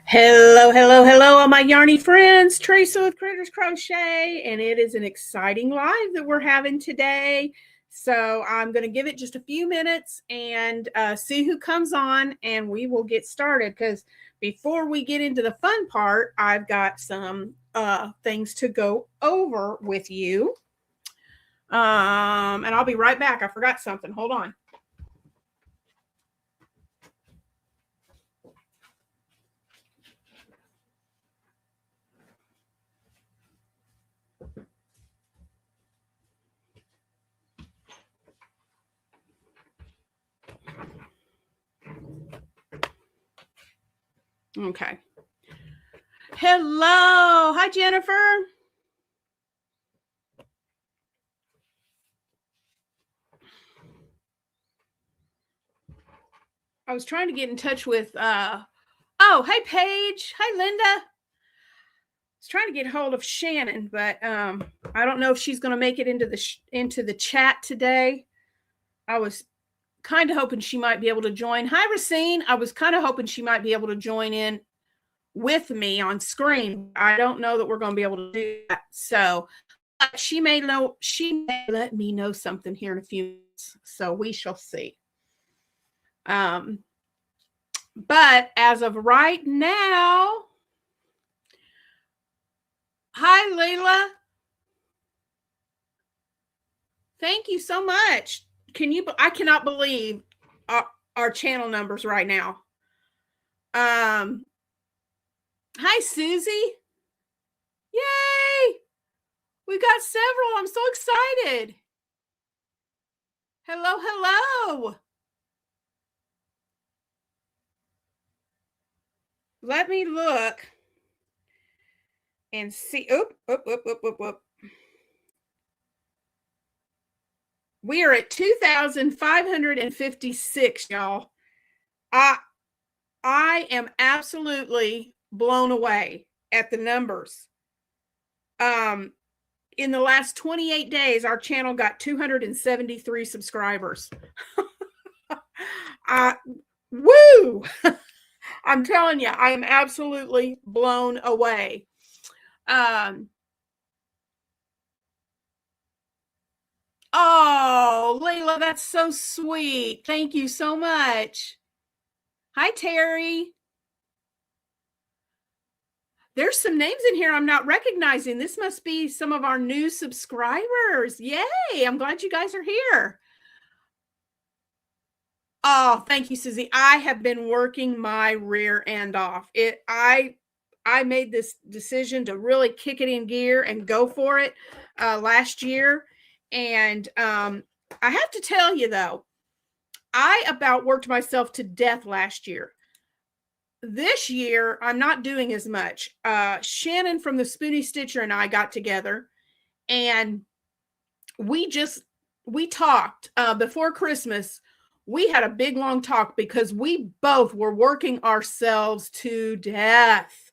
Hello, hello, hello, all my yarny friends. Teresa with Critters Crochet, and it is an exciting live that we're having today. So I'm going to give it just a few minutes and see who comes on, and we will get started. Because before we get into the fun part, I've got some things to go over with you. And I'll be right back. I forgot something. Hold on. Okay. Hello. Hi, Jennifer. I was trying to get in touch with, oh, hi, Paige. Hi, Linda. I was trying to get hold of Shannon, but I don't know if she's going to make it into the chat today. I was kind of hoping she might be able to join. Hi, Racine. I was kind of hoping she might be able to join in with me on screen. I don't know that we're going to be able to do that. So she may let me know something here in a few minutes. So we shall see. But as of right now, hi, Layla. Thank you so much. I cannot believe our channel numbers right now. Hi, Susie. Yay. We got several. I'm so excited. Hello, hello. Let me look and see. Oop. We are at 2,556, y'all. I am absolutely blown away at the numbers. In the last 28 days, our channel got 273 subscribers. Woo! I'm telling you, I am absolutely blown away. Oh, Layla, that's so sweet. Thank you so much. Hi, Terry. There's some names in here I'm not recognizing. This must be some of our new subscribers. Yay. I'm glad you guys are here. Oh, thank you, Susie. I have been working my rear end off. I made this decision to really kick it in gear and go for it last year. And I have to tell you, though, I about worked myself to death last year. This year, I'm not doing as much. Shannon from the Spoonie Stitcher and I got together, and we talked before Christmas. We had a big, long talk because we both were working ourselves to death.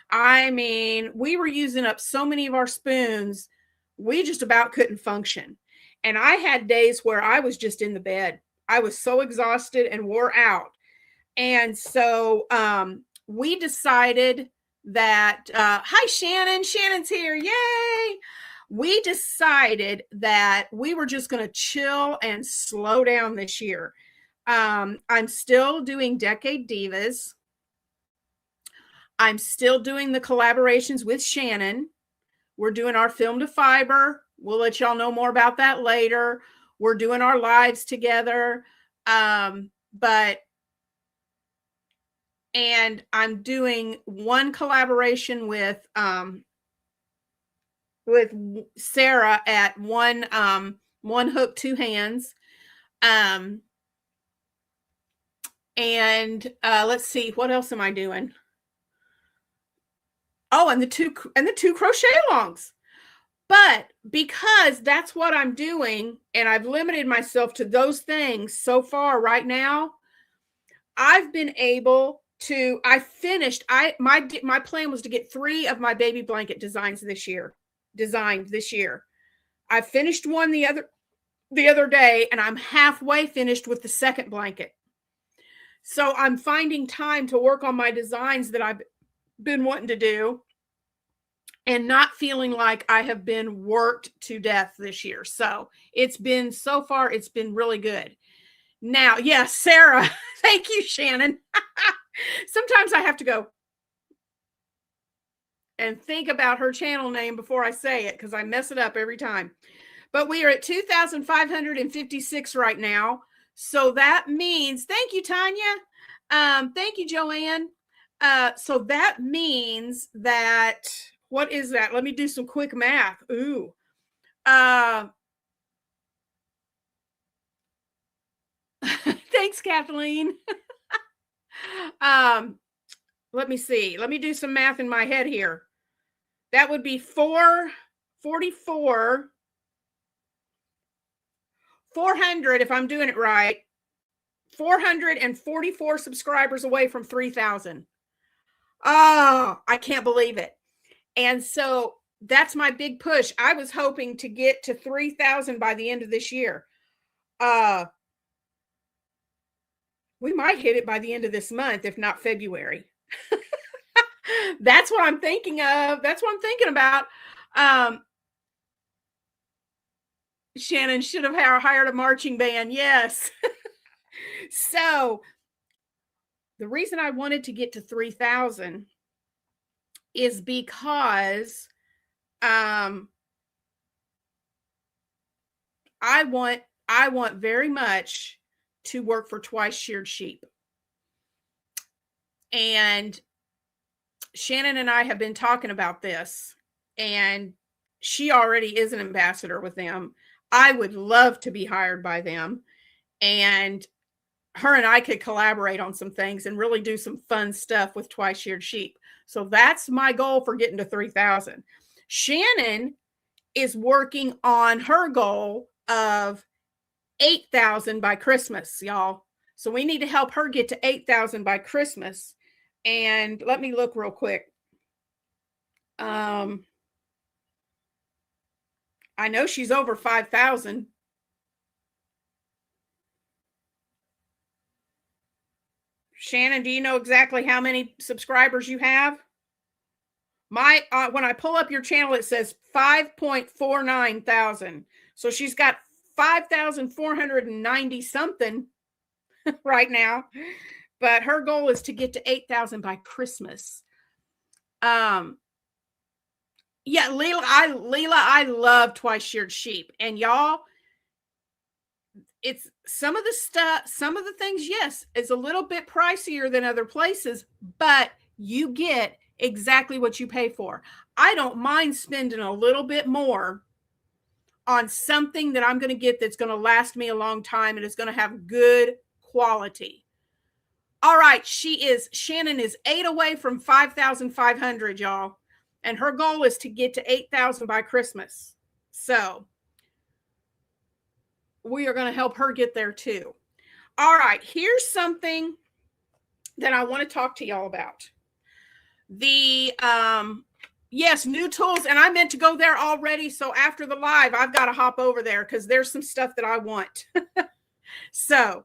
I mean, we were using up so many of our spoons, we just about couldn't function. And I had days where I was just in the bed. I was so exhausted and wore out. And so we decided that, hi, Shannon. Shannon's here. Yay. We decided that we were just going to chill and slow down this year. I'm still doing Decade Divas. I'm still doing the collaborations with Shannon. We're doing our Film to Fiber. We'll let y'all know more about that later. We're doing our lives together. And I'm doing one collaboration with Sarah at one hook, two hands. And let's see, what else am I doing? Oh, and the two crochet alongs. But because that's what I'm doing, and I've limited myself to those things so far right now, I've been able to, my plan was to get 3 of my baby blanket designed this year. I finished one the other day, and I'm halfway finished with the second blanket. So I'm finding time to work on my designs that I've been wanting to do, and not feeling like I have been worked to death this year. So it's been, so far, it's been really good. Now, yes, Sarah, thank you, Shannon. Sometimes I have to go and think about her channel name before I say it because I mess it up every time. But we are at 2,556 right now. So that means, thank you, Tanya. Thank you, Joanne. So that means that, what is that? Let me do some quick math. Ooh. Thanks, Kathleen. Let me see. Let me do some math in my head here. That would be 444, 400, if I'm doing it right, 444 subscribers away from 3,000. Oh, I can't believe it. And so that's my big push. I was hoping to get to 3,000 by the end of this year. We might hit it by the end of this month, if not February. That's what I'm thinking of. That's what I'm thinking about. Shannon should have hired a marching band. Yes. So the reason I wanted to get to 3,000 is because I want very much to work for Twice Sheared Sheep. And Shannon and I have been talking about this, and she already is an ambassador with them. I would love to be hired by them, and her and I could collaborate on some things and really do some fun stuff with Twice Sheared Sheep. So that's my goal for getting to 3,000. Shannon is working on her goal of 8,000 by Christmas, y'all. So we need to help her get to 8,000 by Christmas. And let me look real quick. I know she's over 5,000. Shannon, do you know exactly how many subscribers you have? When I pull up your channel, it says 5.49 thousand. So she's got 5,490 something right now. But her goal is to get to 8,000 by Christmas. Yeah, Leela, I love Twice Sheared Sheep. And y'all, it's some of the things, yes, it's a little bit pricier than other places, but you get exactly what you pay for. I don't mind spending a little bit more on something that I'm going to get that's going to last me a long time and is going to have good quality. All right, Shannon is 8 away from 5,500, y'all. And her goal is to get to 8,000 by Christmas. So we are going to help her get there too. All right, here's something that I want to talk to y'all about. Yes, new tools. And I meant to go there already. So after the live, I've got to hop over there because there's some stuff that I want. So,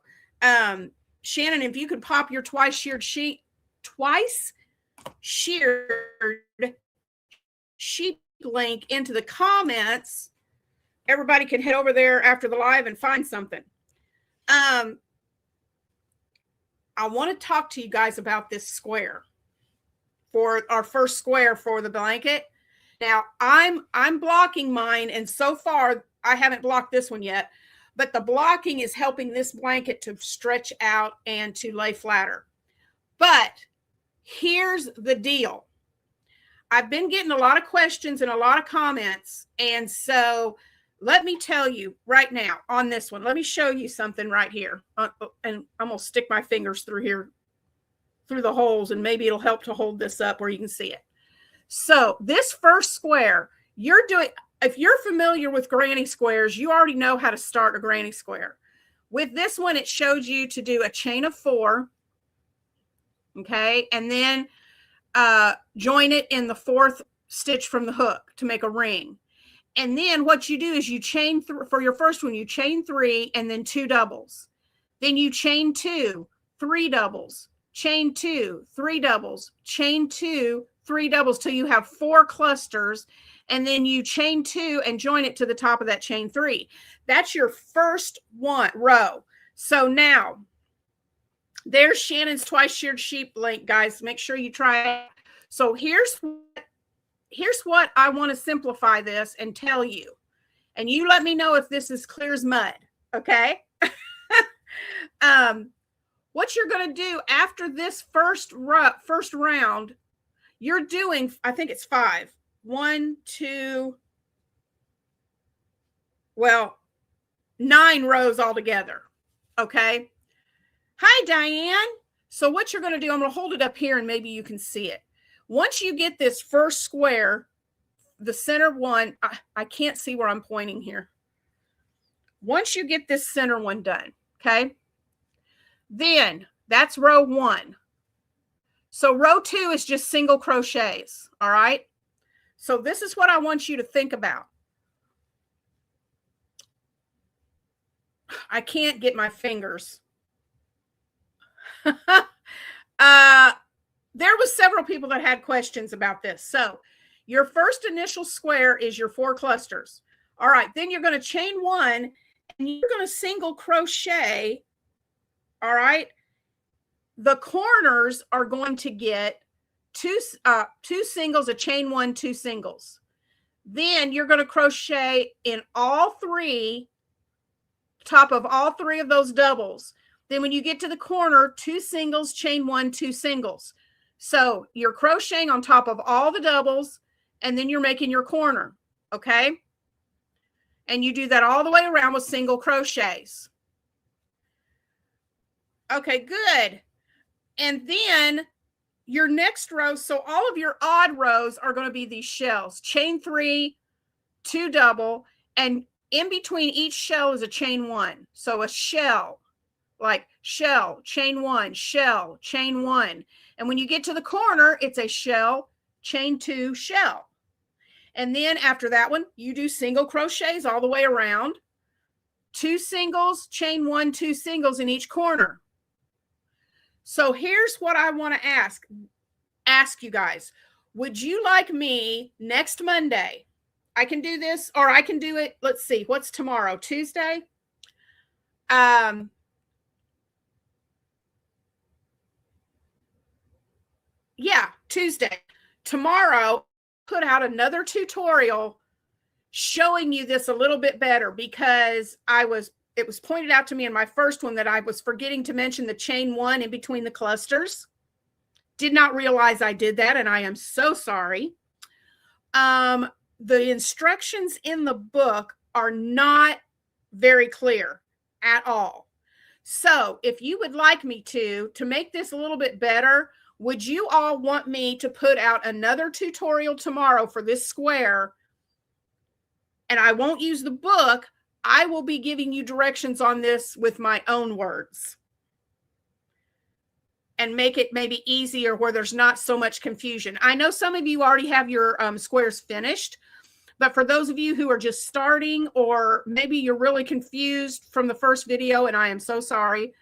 Shannon, if you could pop your Twice Sheared Sheep link into the comments, everybody can head over there after the live and find something. I want to talk to you guys about this square for our first square for the blanket. Now I'm blocking mine, and so far I haven't blocked this one yet, but the blocking is helping this blanket to stretch out and to lay flatter. But here's the deal. I've been getting a lot of questions and a lot of comments. And so let me tell you right now on this one, let me show you something right here. And I'm going to stick my fingers through here, through the holes, and maybe it'll help to hold this up where you can see it. So this first square, if you're familiar with granny squares, you already know how to start a granny square. With this one, it showed you to do a chain of 4. Okay. And then join it in the 4th stitch from the hook to make a ring. And then what you do is you chain for your first one, you chain 3 and then 2 doubles. Then you chain 2, 3 doubles, chain 2, 3 doubles, chain 2, 3 doubles till you have 4 clusters, and then you chain 2 and join it to the top of that chain 3. That's your first row. So now there's Shannon's twice sheared sheep link, guys. Make sure you try it. So here's what I want to simplify this and tell you. And you let me know if this is clear as mud, okay? What you're going to do after this first round, you're doing, I think it's 5. 1, 2, well, 9 rows altogether, okay? Hi, Diane. So what you're going to do, I'm going to hold it up here and maybe you can see it. Once you get this first square, the center one, I can't see where I'm pointing here. Once you get this center one done, okay, then that's row 1. So row 2 is just single crochets, all right? So this is what I want you to think about. I can't get my fingers. There was several people that had questions about this. So your first initial square is your 4 clusters. All right, then you're going to chain 1 and you're going to single crochet. All right. The corners are going to get two singles, a chain 1, 2 singles. Then you're going to crochet in all 3, top of all 3 of those doubles. Then when you get to the corner, 2 singles, chain 1, 2 singles. So you're crocheting on top of all the doubles, and then you're making your corner, okay? And you do that all the way around with single crochets. Okay, good. And then your next row, so all of your odd rows are going to be these shells. Chain 3, 2 double, and in between each shell is a chain 1. So a shell, like shell, chain 1, shell, chain 1. And when you get to the corner, it's a shell, chain 2, shell. And then after that one, you do single crochets all the way around. 2 singles, chain 1, 2 singles in each corner. So here's what I want to ask you guys. Would you like me next Monday? I can do this, or I can do it. Let's see, what's tomorrow? Tuesday? Yeah, Tuesday. Tomorrow, put out another tutorial showing you this a little bit better, because it was pointed out to me in my first one that I was forgetting to mention the chain 1 in between the clusters. Did not realize I did that, and I am so sorry. The instructions in the book are not very clear at all. So if you would like me to make this a little bit better, would you all want me to put out another tutorial tomorrow for this square? And I won't use the book. I will be giving you directions on this with my own words and make it maybe easier where there's not so much confusion. I know some of you already have your squares finished, but for those of you who are just starting, or maybe you're really confused from the first video, and I am so sorry,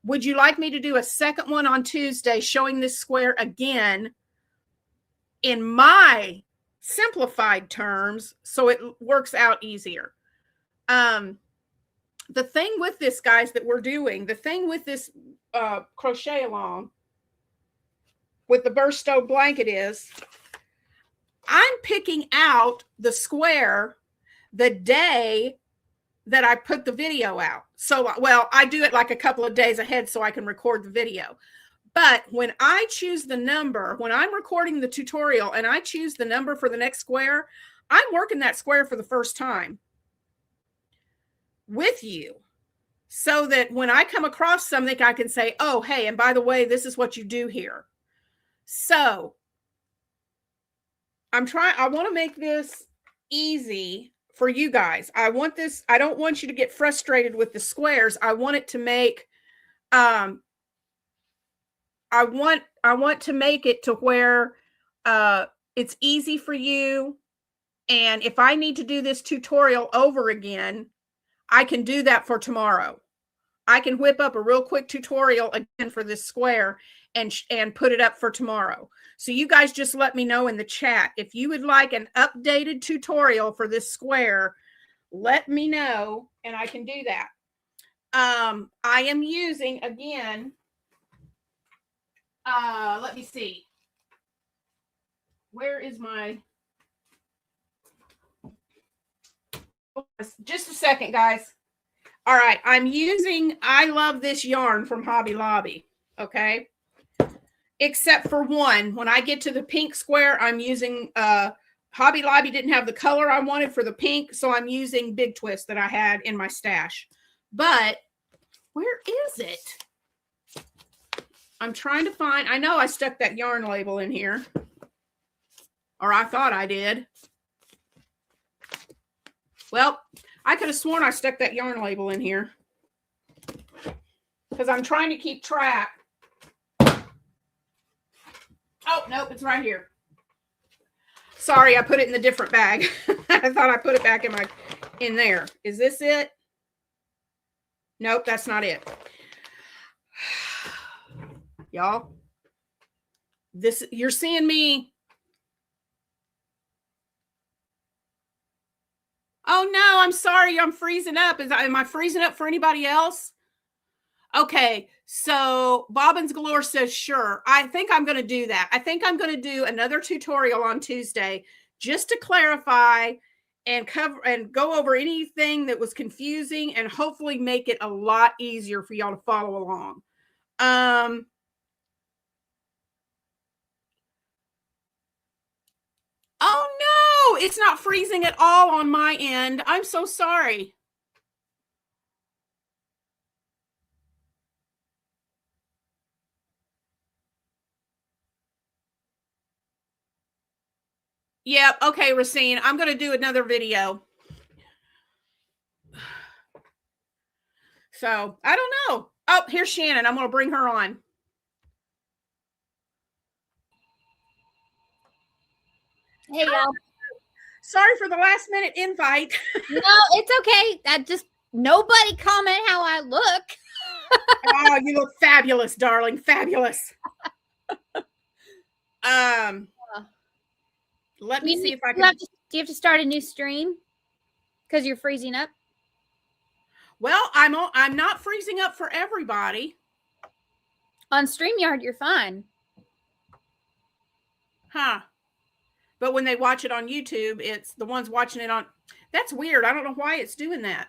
would you like me to do a second one on Tuesday showing this square again in my simplified terms so it works out easier? The thing with this, guys, that we're doing, the thing with this crochet along with the bursto blanket is I'm picking out the square the day that I put the video out. So, well, I do it like a couple of days ahead so I can record the video. But when I choose the number, when I'm recording the tutorial and I choose the number for the next square, I'm working that square for the first time with you, so that when I come across something, I can say, oh, hey, and by the way, this is what you do here. So I want to make this easy for you guys. I don't want you to get frustrated with the squares. I want it to make, I want to make it to where it's easy for you. And if I need to do this tutorial over again, I can do that for tomorrow. I can whip up a real quick tutorial again for this square and put it up for tomorrow. So you guys just let me know in the chat. If you would like an updated tutorial for this square, let me know and I can do that. I am using, again, let me see. Where is my, just a second, guys. All right, I'm using, I love this yarn from Hobby Lobby, okay? Except for one, when I get to the pink square, I'm using, Hobby Lobby didn't have the color I wanted for the pink, so I'm using Big Twist that I had in my stash. But where is it? I'm trying to find, I know I stuck that yarn label in here, or I thought I did. Well, I could have sworn I stuck that yarn label in here because I'm trying to keep track. Oh, nope, it's right here. Sorry, I put it in the different bag. I thought I put it back in there. Is this it? Nope, that's not it. Y'all, this, you're seeing me. Oh no, I'm sorry, I'm freezing up. Am I freezing up for anybody else? Okay, so Bobbins Galore says, sure. I think I'm going to do that. I think I'm going to do another tutorial on Tuesday just to clarify and cover and go over anything that was confusing and hopefully make it a lot easier for y'all to follow along. Oh no, it's not freezing at all on my end. I'm so sorry. Yep. Okay, Racine, I'm going to do another video. So I don't know. Oh, here's Shannon. I'm going to bring her on. Hey, y'all. Sorry for the last minute invite. No, it's okay. I just, nobody comment how I look. Oh, you look fabulous, darling. Fabulous. Let me see if I can. Do you have to start a new stream because you're freezing up? Well, I'm not freezing up for everybody. On StreamYard, you're fine. Huh. But when they watch it on YouTube, it's the ones watching it on. That's weird. I don't know why it's doing that.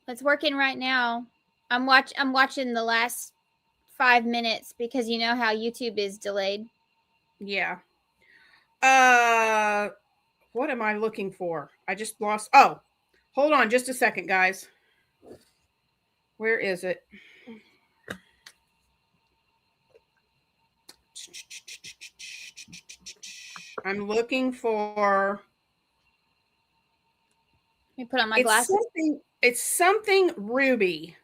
It's working right now. I'm watching the last 5 minutes because you know how YouTube is delayed. Yeah. What am I looking for? I just lost. Oh, hold on just a second, guys. Where is it? I'm looking for. Let me put on my glasses. It's something ruby.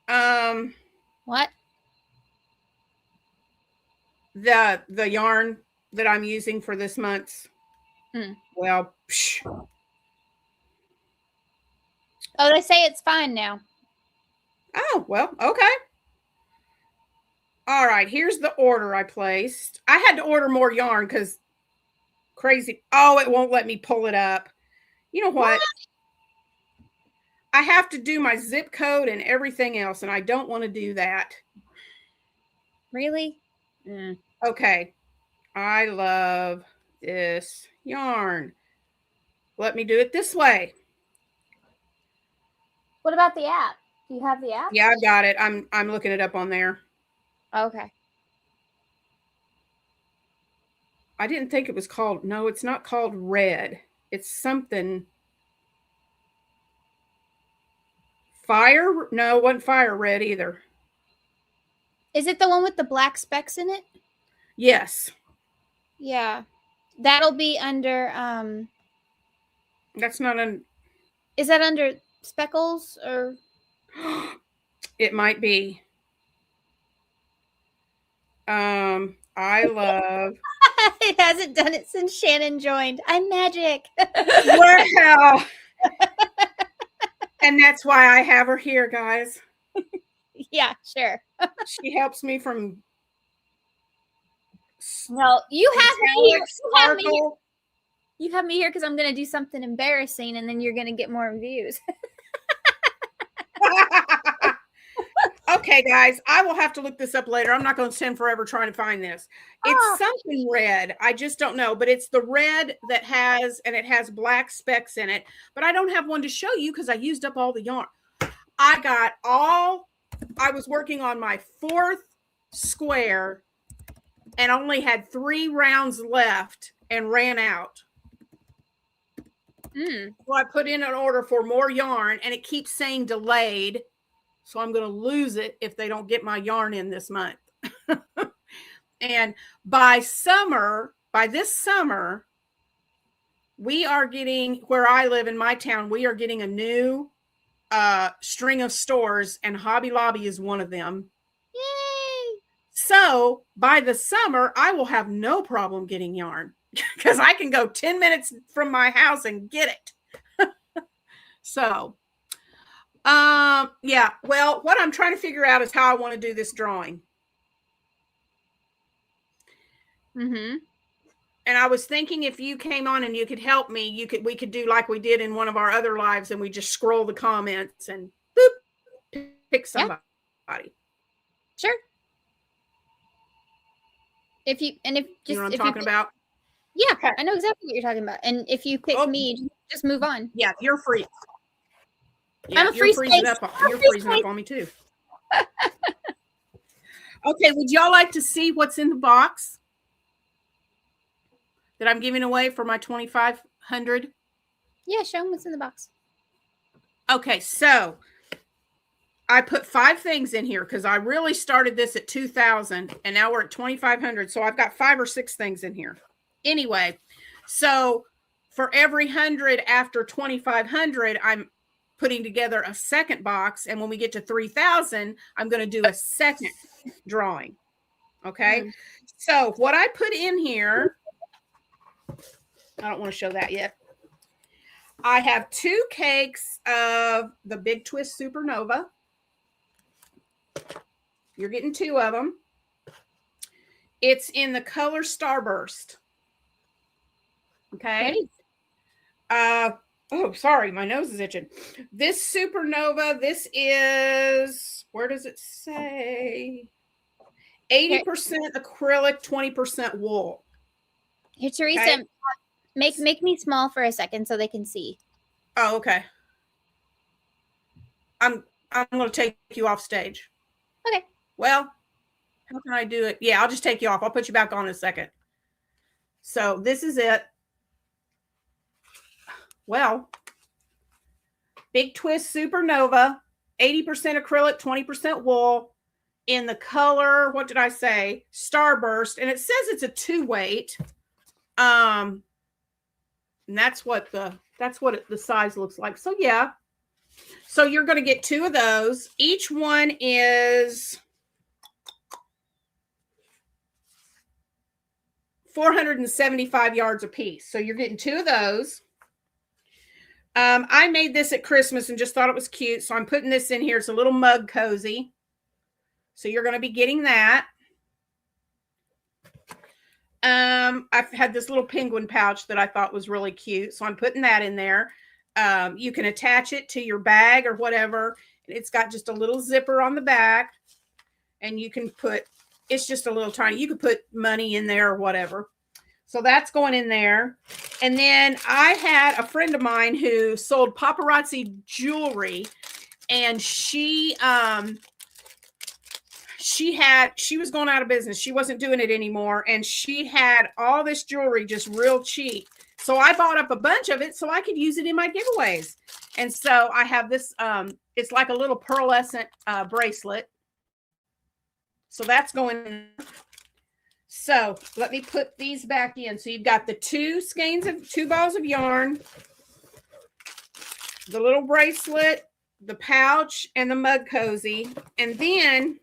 What? The yarn that I'm using for this month's. Well, oh, they say it's fine now. Oh, well, okay. All right, here's the order I placed. I had to order more yarn because crazy. Oh, it won't let me pull it up. You know what? I have to do my zip code and everything else, and I don't want to do that. Really? Okay. I love this yarn. Let me do it this way. What about the app? Do you have the app? Yeah, I've got it. I'm looking it up on there. Okay. I didn't think it was called. No, it's not called Red. It's something. Fire? No, it wasn't Fire Red either. Is it the one with the black specks in it? Yes. Yeah. That'll be under That's not an. Is that under speckles or? It might be. I love. It hasn't done it since Shannon joined. I'm magic. Wow. And that's why I have her here, guys. Yeah, sure. She helps me from No, you have me here. sparkle. You have me here because I'm going to do something embarrassing, and then you're going to get more views. Okay, guys, I will have to look this up later. I'm not going to spend forever trying to find this. It's something red. I just don't know, but it's the red that has, and it has black specks in it, but I don't have one to show you because I used up all the yarn. I was working on my 4th square and only had 3 rounds left and ran out. So I put in an order for more yarn and it keeps saying delayed. So I'm going to lose it if they don't get my yarn in this month. And by this summer, we are getting, where I live in my town, we are getting a new string of stores, and Hobby Lobby is one of them. Yay! So by the summer, I will have no problem getting yarn because I can go 10 minutes from my house and get it. So, yeah, well, what I'm trying to figure out is how I want to do this drawing. And I was thinking if you came on and you could help me, we could do like we did in one of our other lives, and we just scroll the comments and boop, pick somebody. Yeah. Sure. You know what I'm talking about? Yeah, okay. I know exactly what you're talking about. And if you pick me, just move on. Yeah, you're free. Yeah, I'm a free space. You're freezing up on me too. Okay, would y'all like to see what's in the box that I'm giving away for my 2,500? Yeah, show them what's in the box. Okay, so I put 5 things in here because I really started this at 2,000 and now we're at 2,500. So I've got 5 or 6 things in here. Anyway, so for every 100 after 2,500, I'm putting together a second box. And when we get to 3,000, I'm going to do a second drawing. Okay. So what I put in here, I don't want to show that yet. I have 2 cakes of the Big Twist Supernova. You're getting 2 of them. It's in the color Starburst. Okay. Oh, sorry, my nose is itching. This Supernova, this is, where does it say? 80% acrylic, 20% wool. Here, Teresa, okay. Make me small for a second so they can see. Oh, okay. I'm going to take you off stage. Okay. Well, how can I do it? Yeah, I'll just take you off. I'll put you back on in a second. So this is it. Well, Big Twist Supernova, 80% acrylic, 20% wool, in the color, what did I say? Starburst. And it says it's a 2-weight. And that's what the size looks like. So yeah. So you're going to get 2 of those. Each one is 475 yards a piece. So you're getting 2 of those. I made this at Christmas and just thought it was cute. So I'm putting this in here. It's a little mug cozy. So you're going to be getting that. I've had this little penguin pouch that I thought was really cute. So I'm putting that in there. You can attach it to your bag or whatever. It's got just a little zipper on the back. And you can put, it's just a little tiny, you could put money in there or whatever. So that's going in there. And then I had a friend of mine who sold paparazzi jewelry, and she was going out of business. She wasn't doing it anymore. And she had all this jewelry just real cheap. So I bought up a bunch of it so I could use it in my giveaways. And so I have this, it's like a little pearlescent bracelet. So that's going in. So let me put these back in. So you've got the 2 balls of yarn, the little bracelet, the pouch, and the mug cozy. And then,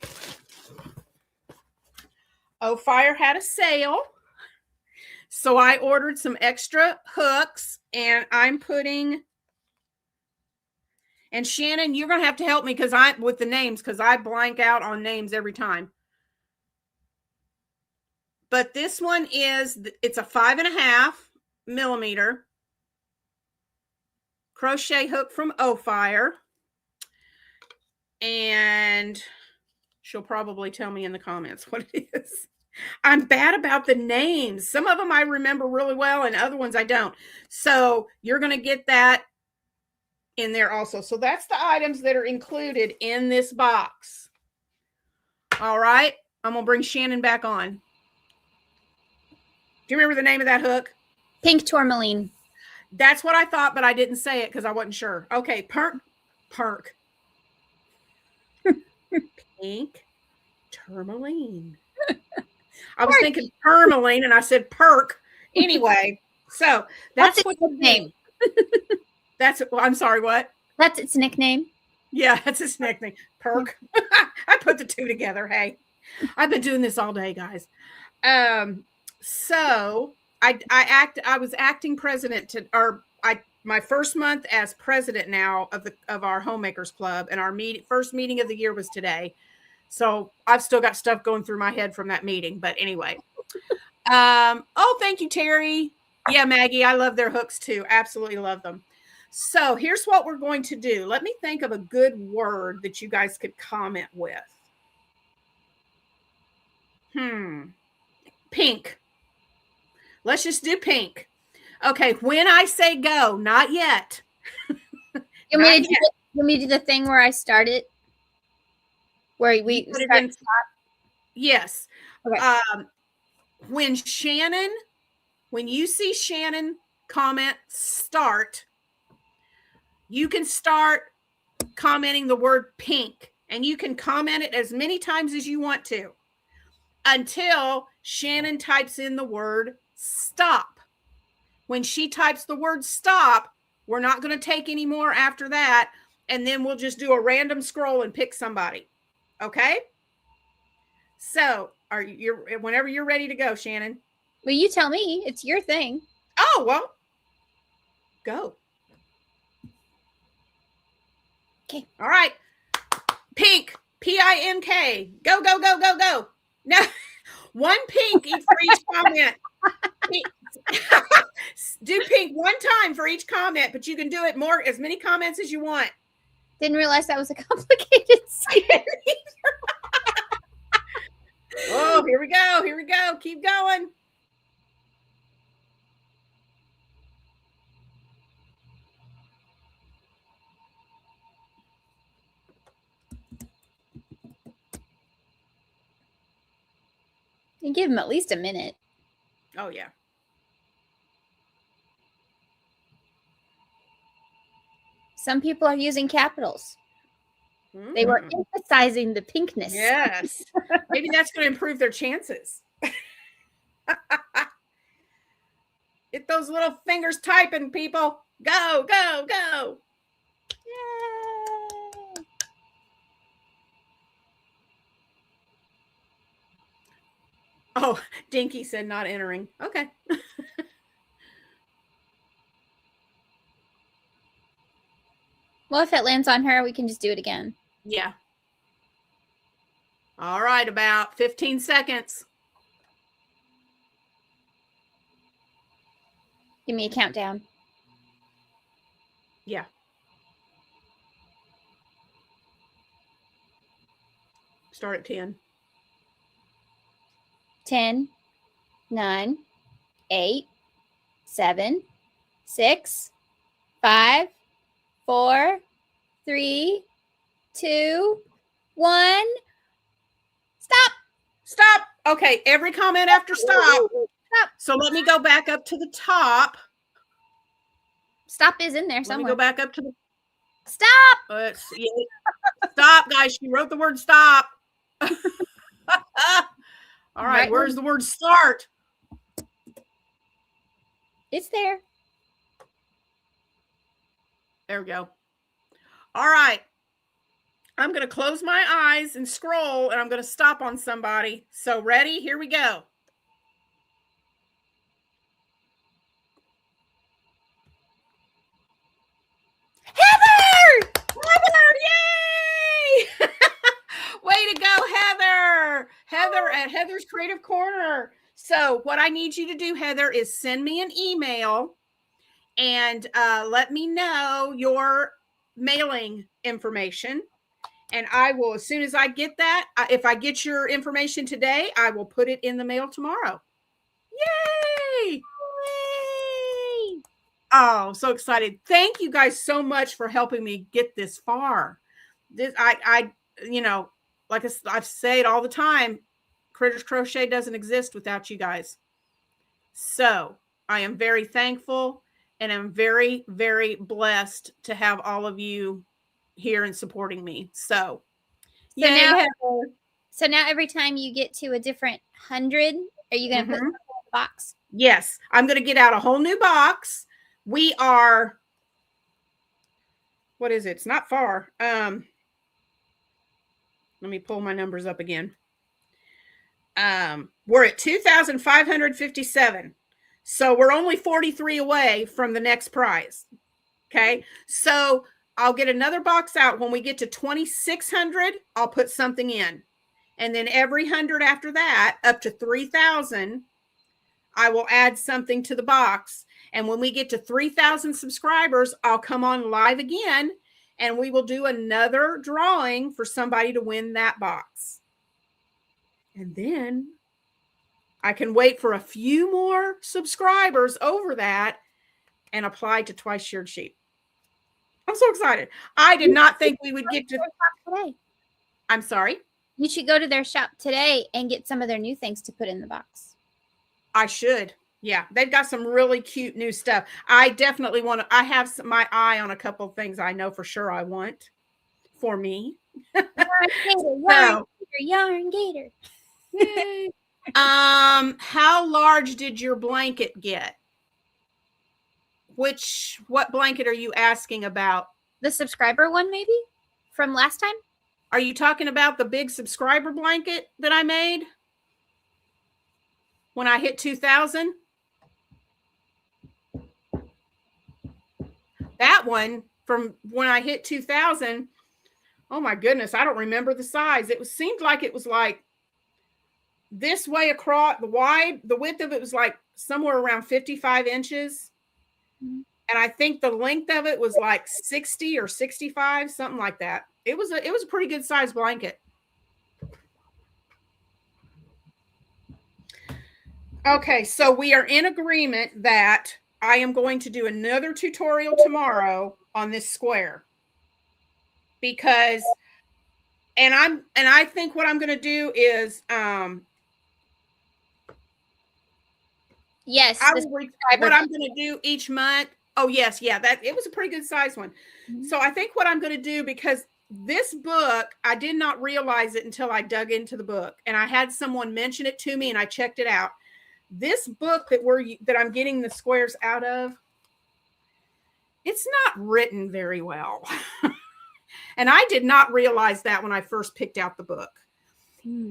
Oh Fire had a sale. So I ordered some extra hooks, and I'm putting, And Shannon, you're going to have to help me with the names, because I blank out on names every time. But this one it's a 5.5 millimeter crochet hook from O-Fire. And she'll probably tell me in the comments what it is. I'm bad about the names. Some of them I remember really well and other ones I don't. So you're going to get that in there also. So that's the items that are included in this box. All right. I'm going to bring Shannon back on. Do you remember the name of that hook? Pink tourmaline. That's what I thought, but I didn't say it because I wasn't sure. Okay, Pink tourmaline. I was thinking tourmaline, and I said perk. Anyway, so that's what the name. I'm sorry, what? That's its nickname. Yeah, that's its nickname. Perk. I put the two together. Hey, I've been doing this all day, guys. So I was acting president my first month as president now of our homemakers club, and our first meeting of the year was today. So I've still got stuff going through my head from that meeting, but anyway. Oh, thank you, Terry. Yeah, Maggie, I love their hooks too. Absolutely love them. So here's what we're going to do. Let me think of a good word that you guys could comment with. Pink. Let's just do pink. Okay, when I say go, not yet. You want me to do the thing where I started? Where we start? Yes. Okay. When you see Shannon comment start, you can start commenting the word pink, and you can comment it as many times as you want to until Shannon types in the word stop. When she types the word stop, we're not going to take any more after that, and then we'll just do a random scroll and pick somebody. Okay? So, whenever you're ready to go, Shannon. Well, you tell me. It's your thing. Oh, well, go. Okay. All right. Pink. P-I-N-K. Go, go, go, go, go. Now, one pink for each comment. Do pink one time for each comment, but you can do it as many comments as you want. Didn't realize that was a complicated scene. Oh, here we go. Here we go. Keep going. And give him at least a minute. Oh, yeah. Some people are using capitals. They were emphasizing the pinkness. Yes. Maybe that's going to improve their chances. Get those little fingers typing, people. Go, go, go. Yay. Oh, Dinky said not entering. Okay. Well, if it lands on her, we can just do it again. Yeah. All right, about 15 seconds. Give me a countdown. Yeah. Start at 10. 10, 9, 8, 7, 6, 5, 4, 3, 2, 1. Stop. Stop. Okay, every comment after stop. Stop. So let me go back up to the top. Stop is in there somewhere. Let me go back up to the stop. Let's see. Stop, guys. She wrote the word stop. All right, where's the word start? It's there. There we go. All right. I'm going to close my eyes and scroll, and I'm going to stop on somebody. So ready? Here we go. Heather! Heather at Heather's Creative Corner. So what I need you to do, Heather, is send me an email and let me know your mailing information. And I will, as soon as I get that, if I get your information today, I will put it in the mail tomorrow. Yay! Yay! Oh, so excited. Thank you guys so much for helping me get this far. This, you know, like I've said all the time, Critters Crochet doesn't exist without you guys. So I am very thankful and I'm very, very blessed to have all of you here and supporting me. So now every time you get to a different 100, are you going to put something in the box? Yes, I'm going to get out a whole new box. We are, what is it? It's not far. Let me pull my numbers up again. We're at 2,557. So we're only 43 away from the next prize. Okay. So I'll get another box out when we get to 2,600. I'll put something in. And then every 100 after that, up to 3,000, I will add something to the box. And when we get to 3,000 subscribers, I'll come on live again and we will do another drawing for somebody to win that box. And then I can wait for a few more subscribers over that and apply to Twice Shared Sheep. I'm so excited. I did not think we would get to today. I'm sorry. You should go to their shop today and get some of their new things to put in the box. I should. Yeah, they've got some really cute new stuff. I definitely want to. I have my eye on a couple of things I know for sure I want for me. Yarn gator. Yay. How large did your blanket get? What blanket are you asking about? The subscriber one, maybe from last time? Are you talking about the big subscriber blanket that I made when I hit 2,000? That one from when I hit 2,000. Oh my goodness, I don't remember the size. Seemed like it was like this way across the width of it was like somewhere around 55 inches. Mm-hmm. And I think the length of it was like 60 or 65, something like that. It was a pretty good size blanket. Okay, so we are in agreement that I am going to do another tutorial tomorrow on this square because, and I think what I'm going to do is, yes, what I'm going to do each month. Oh yes. Yeah. It was a pretty good size one. Mm-hmm. So I think what I'm going to do, because this book, I did not realize it until I dug into the book and I had someone mention it to me and I checked it out. This book that I'm getting the squares out of, it's not written very well. And I did not realize that when I first picked out the book.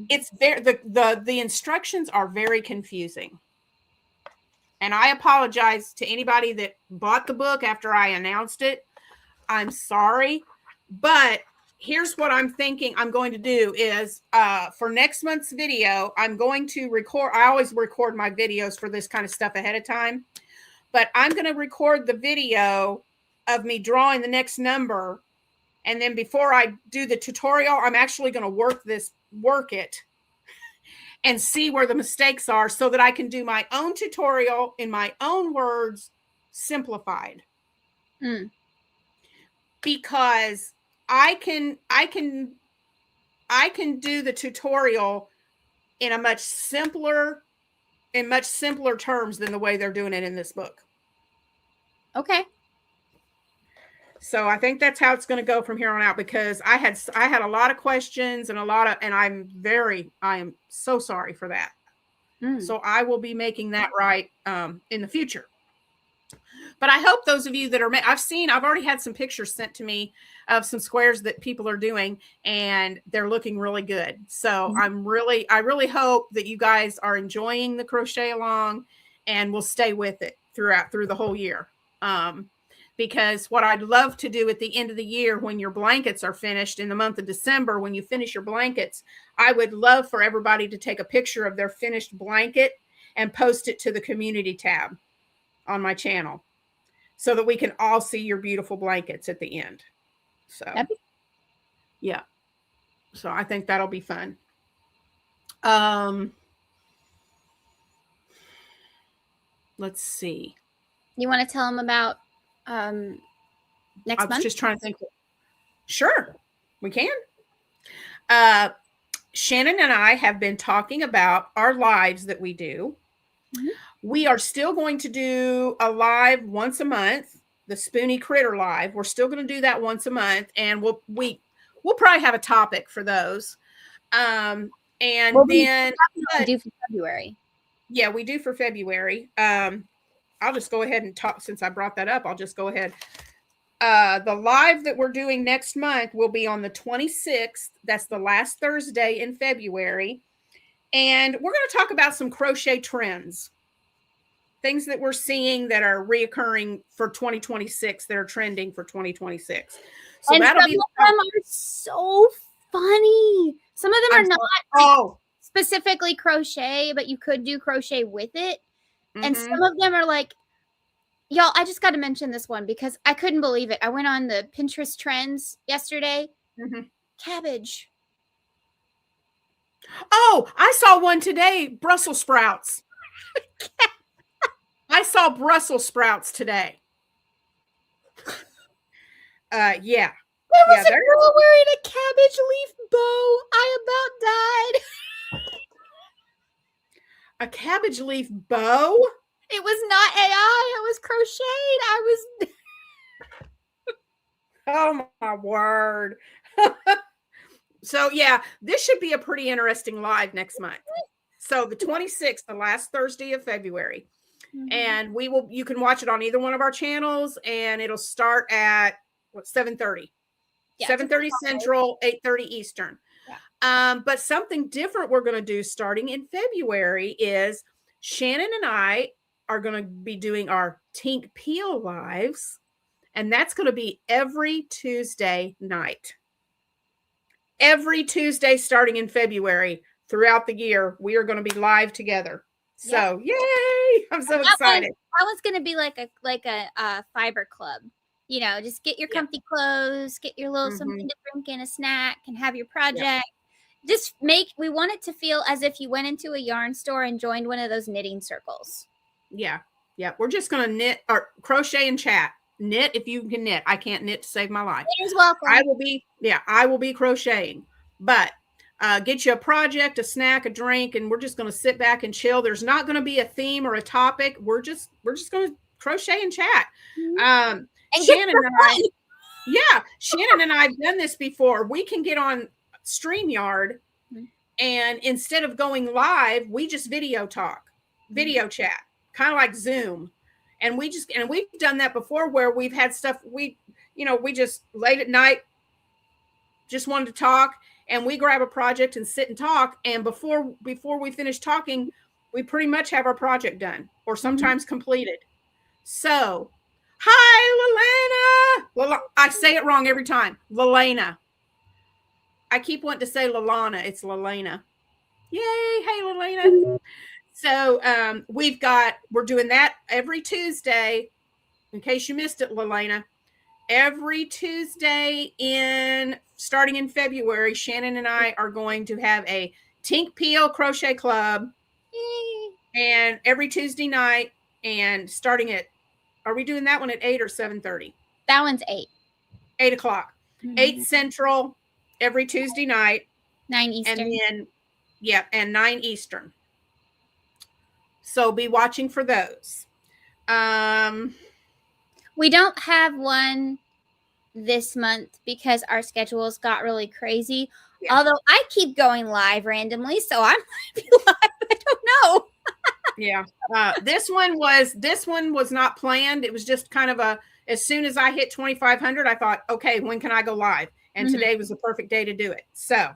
It's very, the instructions are very confusing. And I apologize to anybody that bought the book after I announced it. I'm sorry, but here's what I'm thinking I'm going to do is for next month's video, I'm going to record. I always record my videos for this kind of stuff ahead of time, but I'm going to record the video of me drawing the next number. And then before I do the tutorial, I'm actually going to work it and see where the mistakes are so that I can do my own tutorial in my own words, simplified. Because I can do the tutorial in much simpler terms than the way they're doing it in this book. Okay. So I think that's how it's going to go from here on out, because I had a lot of questions and and I am so sorry for that. So I will be making that right in the future. But I hope those of you that are, I've already had some pictures sent to me of some squares that people are doing and they're looking really good. So I really hope that you guys are enjoying the crochet along and will stay with it through the whole year. because what I'd love to do at the end of the year, when your blankets are finished in the month of December, when you finish your blankets, I would love for everybody to take a picture of their finished blanket and post it to the community tab on my channel so that we can all see your beautiful blankets at the end. So, yeah. So I think that'll be fun. Let's see. You want to tell them about next month? I was just trying to think. Sure, we can. Shannon and I have been talking about our lives that we do. Mm-hmm. We are still going to do a live once a month, the Spoony Critter Live. We're still going to do that once a month, and we'll probably have a topic for those. And then we do for February. Yeah, we do for February. I'll just go ahead and talk since I brought that up. I'll just go ahead. The live that we're doing next month will be on the 26th. That's the last Thursday in February. And we're going to talk about some crochet trends, things that we're seeing that are reoccurring for 2026, that are trending for 2026. So and that'll some of them are so funny. Some of them are not specifically crochet, but you could do crochet with it. Mm-hmm. And some of them are like, y'all, I just got to mention this one because I couldn't believe it. I went on the Pinterest trends yesterday. Mm-hmm. Cabbage. Oh, I saw one today. Brussels sprouts. I saw Brussels sprouts today. Yeah. There was a girl wearing a cabbage leaf bow. I about died. A cabbage leaf bow? It was not AI. It was crocheted. Oh my word. So yeah, this should be a pretty interesting live next month. So the 26th, the last Thursday of February. Mm-hmm. And you can watch it on either one of our channels, and it'll start at 7:30. Yeah, 7:30 Central, 8:30 Eastern. Yeah. But something different we're going to do starting in February is Shannon and I are going to be doing our Tink Peel lives, and that's going to be every Tuesday night. Every Tuesday starting in February throughout the year, we are going to be live together. So, yay! I'm so excited. That one's going to be like a fiber club. You know, just get your comfy clothes, get your little something to drink and a snack, and have your project. Yeah. Just we want it to feel as if you went into a yarn store and joined one of those knitting circles. Yeah. Yeah. We're just going to knit or crochet and chat. Knit if you can knit. I can't knit to save my life. Knitter's welcome. I will be crocheting. But get you a project, a snack, a drink, and we're just going to sit back and chill. There's not going to be a theme or a topic. We're just going to crochet and chat. Mm-hmm. And Shannon and I have done this before. We can get on StreamYard, and instead of going live, we just video chat, kind of like Zoom. And we've done that before where we've had stuff we just late at night just wanted to talk, and we grab a project and sit and talk. And before we finish talking, we pretty much have our project done or sometimes completed. So, hi, Lalana. I say it wrong every time. Lalana. I keep wanting to say Lalana. It's Lalana. Yay. Hey, Lalana. So we're doing that every Tuesday. In case you missed it, Lalana. Every Tuesday starting in February, Shannon and I are going to have a Tink Peel Crochet Club. Yay. And every Tuesday night, and starting at, are we doing that one at 8 or 7:30? That one's 8. 8 o'clock. 8 Central every Tuesday night. 9 Eastern. And then, and 9 Eastern. So be watching for those. We don't have one this month because our schedules got really crazy. Yeah. Although I keep going live randomly, so I might be live. I don't know. Yeah. This one was not planned. It was just kind of as soon as I hit 2,500, I thought, okay, when can I go live? And today was the perfect day to do it. So,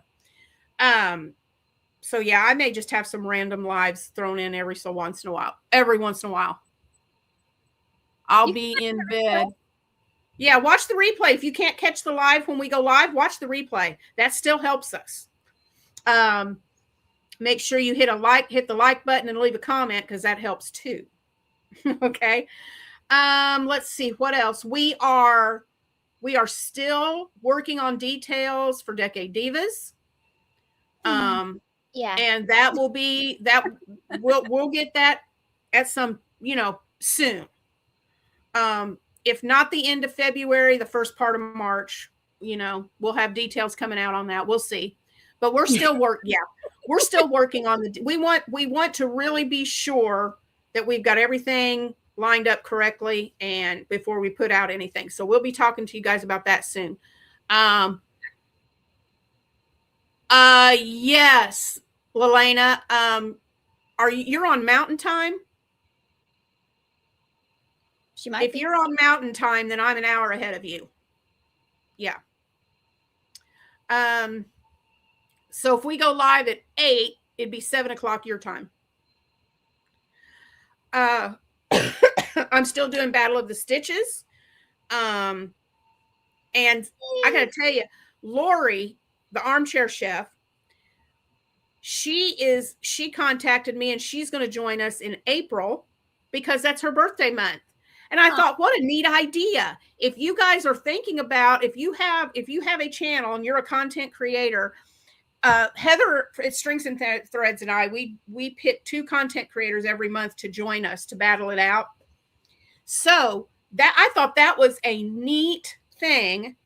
yeah, I may just have some random lives thrown in every once in a while. Every once in a while. I'll be in bed. Yeah, watch the replay. If you can't catch the live when we go live, watch the replay. That still helps us. Make sure you hit the like button and leave a comment because that helps too. Okay. Let's see what else. We are still working on details for Decade Divas. Yeah. And that will be that we'll get that at some, soon. If not the end of February, the first part of March, we'll have details coming out on that. We'll see. But we're still we're still working on we want to really be sure that we've got everything lined up correctly and before we put out anything. So we'll be talking to you guys about that soon. Yes, Lelena. You're on Mountain Time? She might be. You're on Mountain Time, then I'm an hour ahead of you. Yeah. So if we go live at 8, it'd be 7 o'clock your time. I'm still doing Battle of the Stitches. And I got to tell you, Lori, the armchair chef, she contacted me and she's going to join us in April because that's her birthday month. And I thought, what a neat idea. If you guys are thinking about, if you have a channel and you're a content creator, Heather at Strings and Threads and I, we pick 2 content creators every month to join us to battle it out. So that I thought that was a neat thing.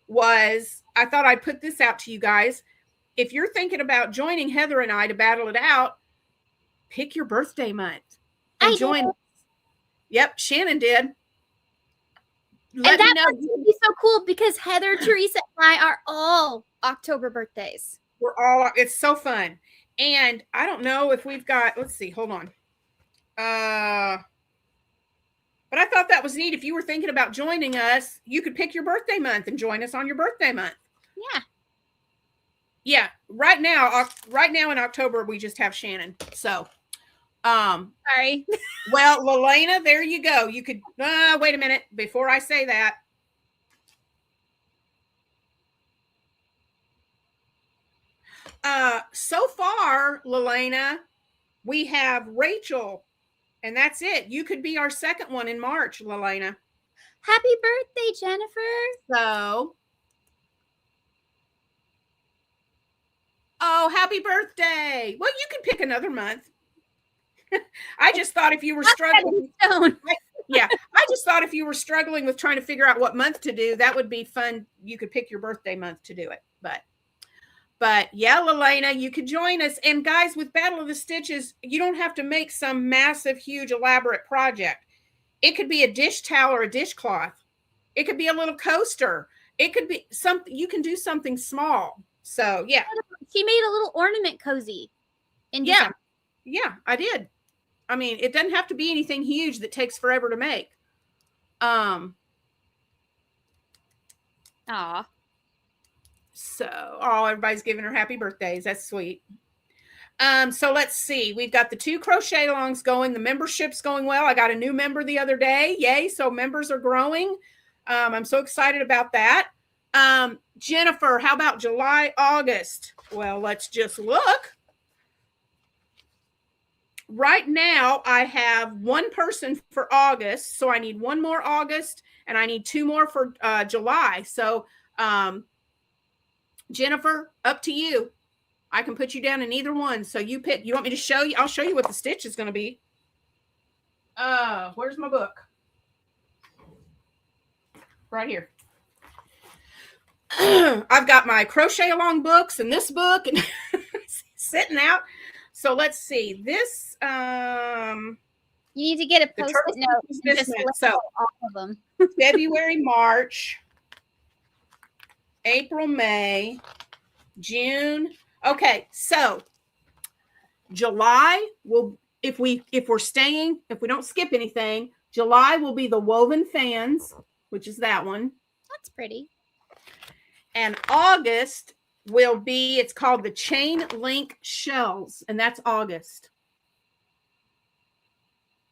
I thought I'd put this out to you guys. If you're thinking about joining Heather and I to battle it out, pick your birthday month and join. Yep, Shannon did. Let me know. Would be so cool because Heather, Teresa, and I are all October birthdays. It's so fun. And I don't know if we've got, let's see, hold on. But I thought that was neat. If you were thinking about joining us, you could pick your birthday month and join us on your birthday month. Yeah. Yeah. Right now in October, we just have Shannon. So, sorry. Well, Lelena, there you go. You could, wait a minute before I say that. So far, Lelena, we have Rachel, and that's it. You could be our second one in March, Lelena. Happy birthday, Jennifer. So, happy birthday. Well, you can pick another month. I just thought if you were struggling. I just thought if you were struggling with trying to figure out what month to do, that would be fun. You could pick your birthday month to do it. But yeah, Lelena, you could join us. And guys, with Battle of the Stitches, you don't have to make some massive, huge, elaborate project. It could be a dish towel or a dishcloth. It could be a little coaster. It could be something. You can do something small. So yeah. She made a little ornament cozy in December. Yeah, I did. I mean, it doesn't have to be anything huge that takes forever to make. So, everybody's giving her happy birthdays. That's sweet. So let's see. We've got the 2 crochet alongs going. The membership's going well. I got a new member the other day. Yay. So members are growing. I'm so excited about that. Jennifer, how about July, August? Well, let's just look. Right now, I have 1 person for August. So I need 1 more August and I need 2 more for July. So, Jennifer, up to you. I can put you down in either one. So you pick. You want me to show you? I'll show you what the stitch is going to be. Where's my book? Right here. I've got my crochet along books and this book and sitting out. So let's see. This you need to get a post-it note. So all of them. February, March, April, May, June. Okay, so July will, if we don't skip anything, July will be the woven fans, which is that one. That's pretty. And August will be, it's called the chain link shells, and that's August.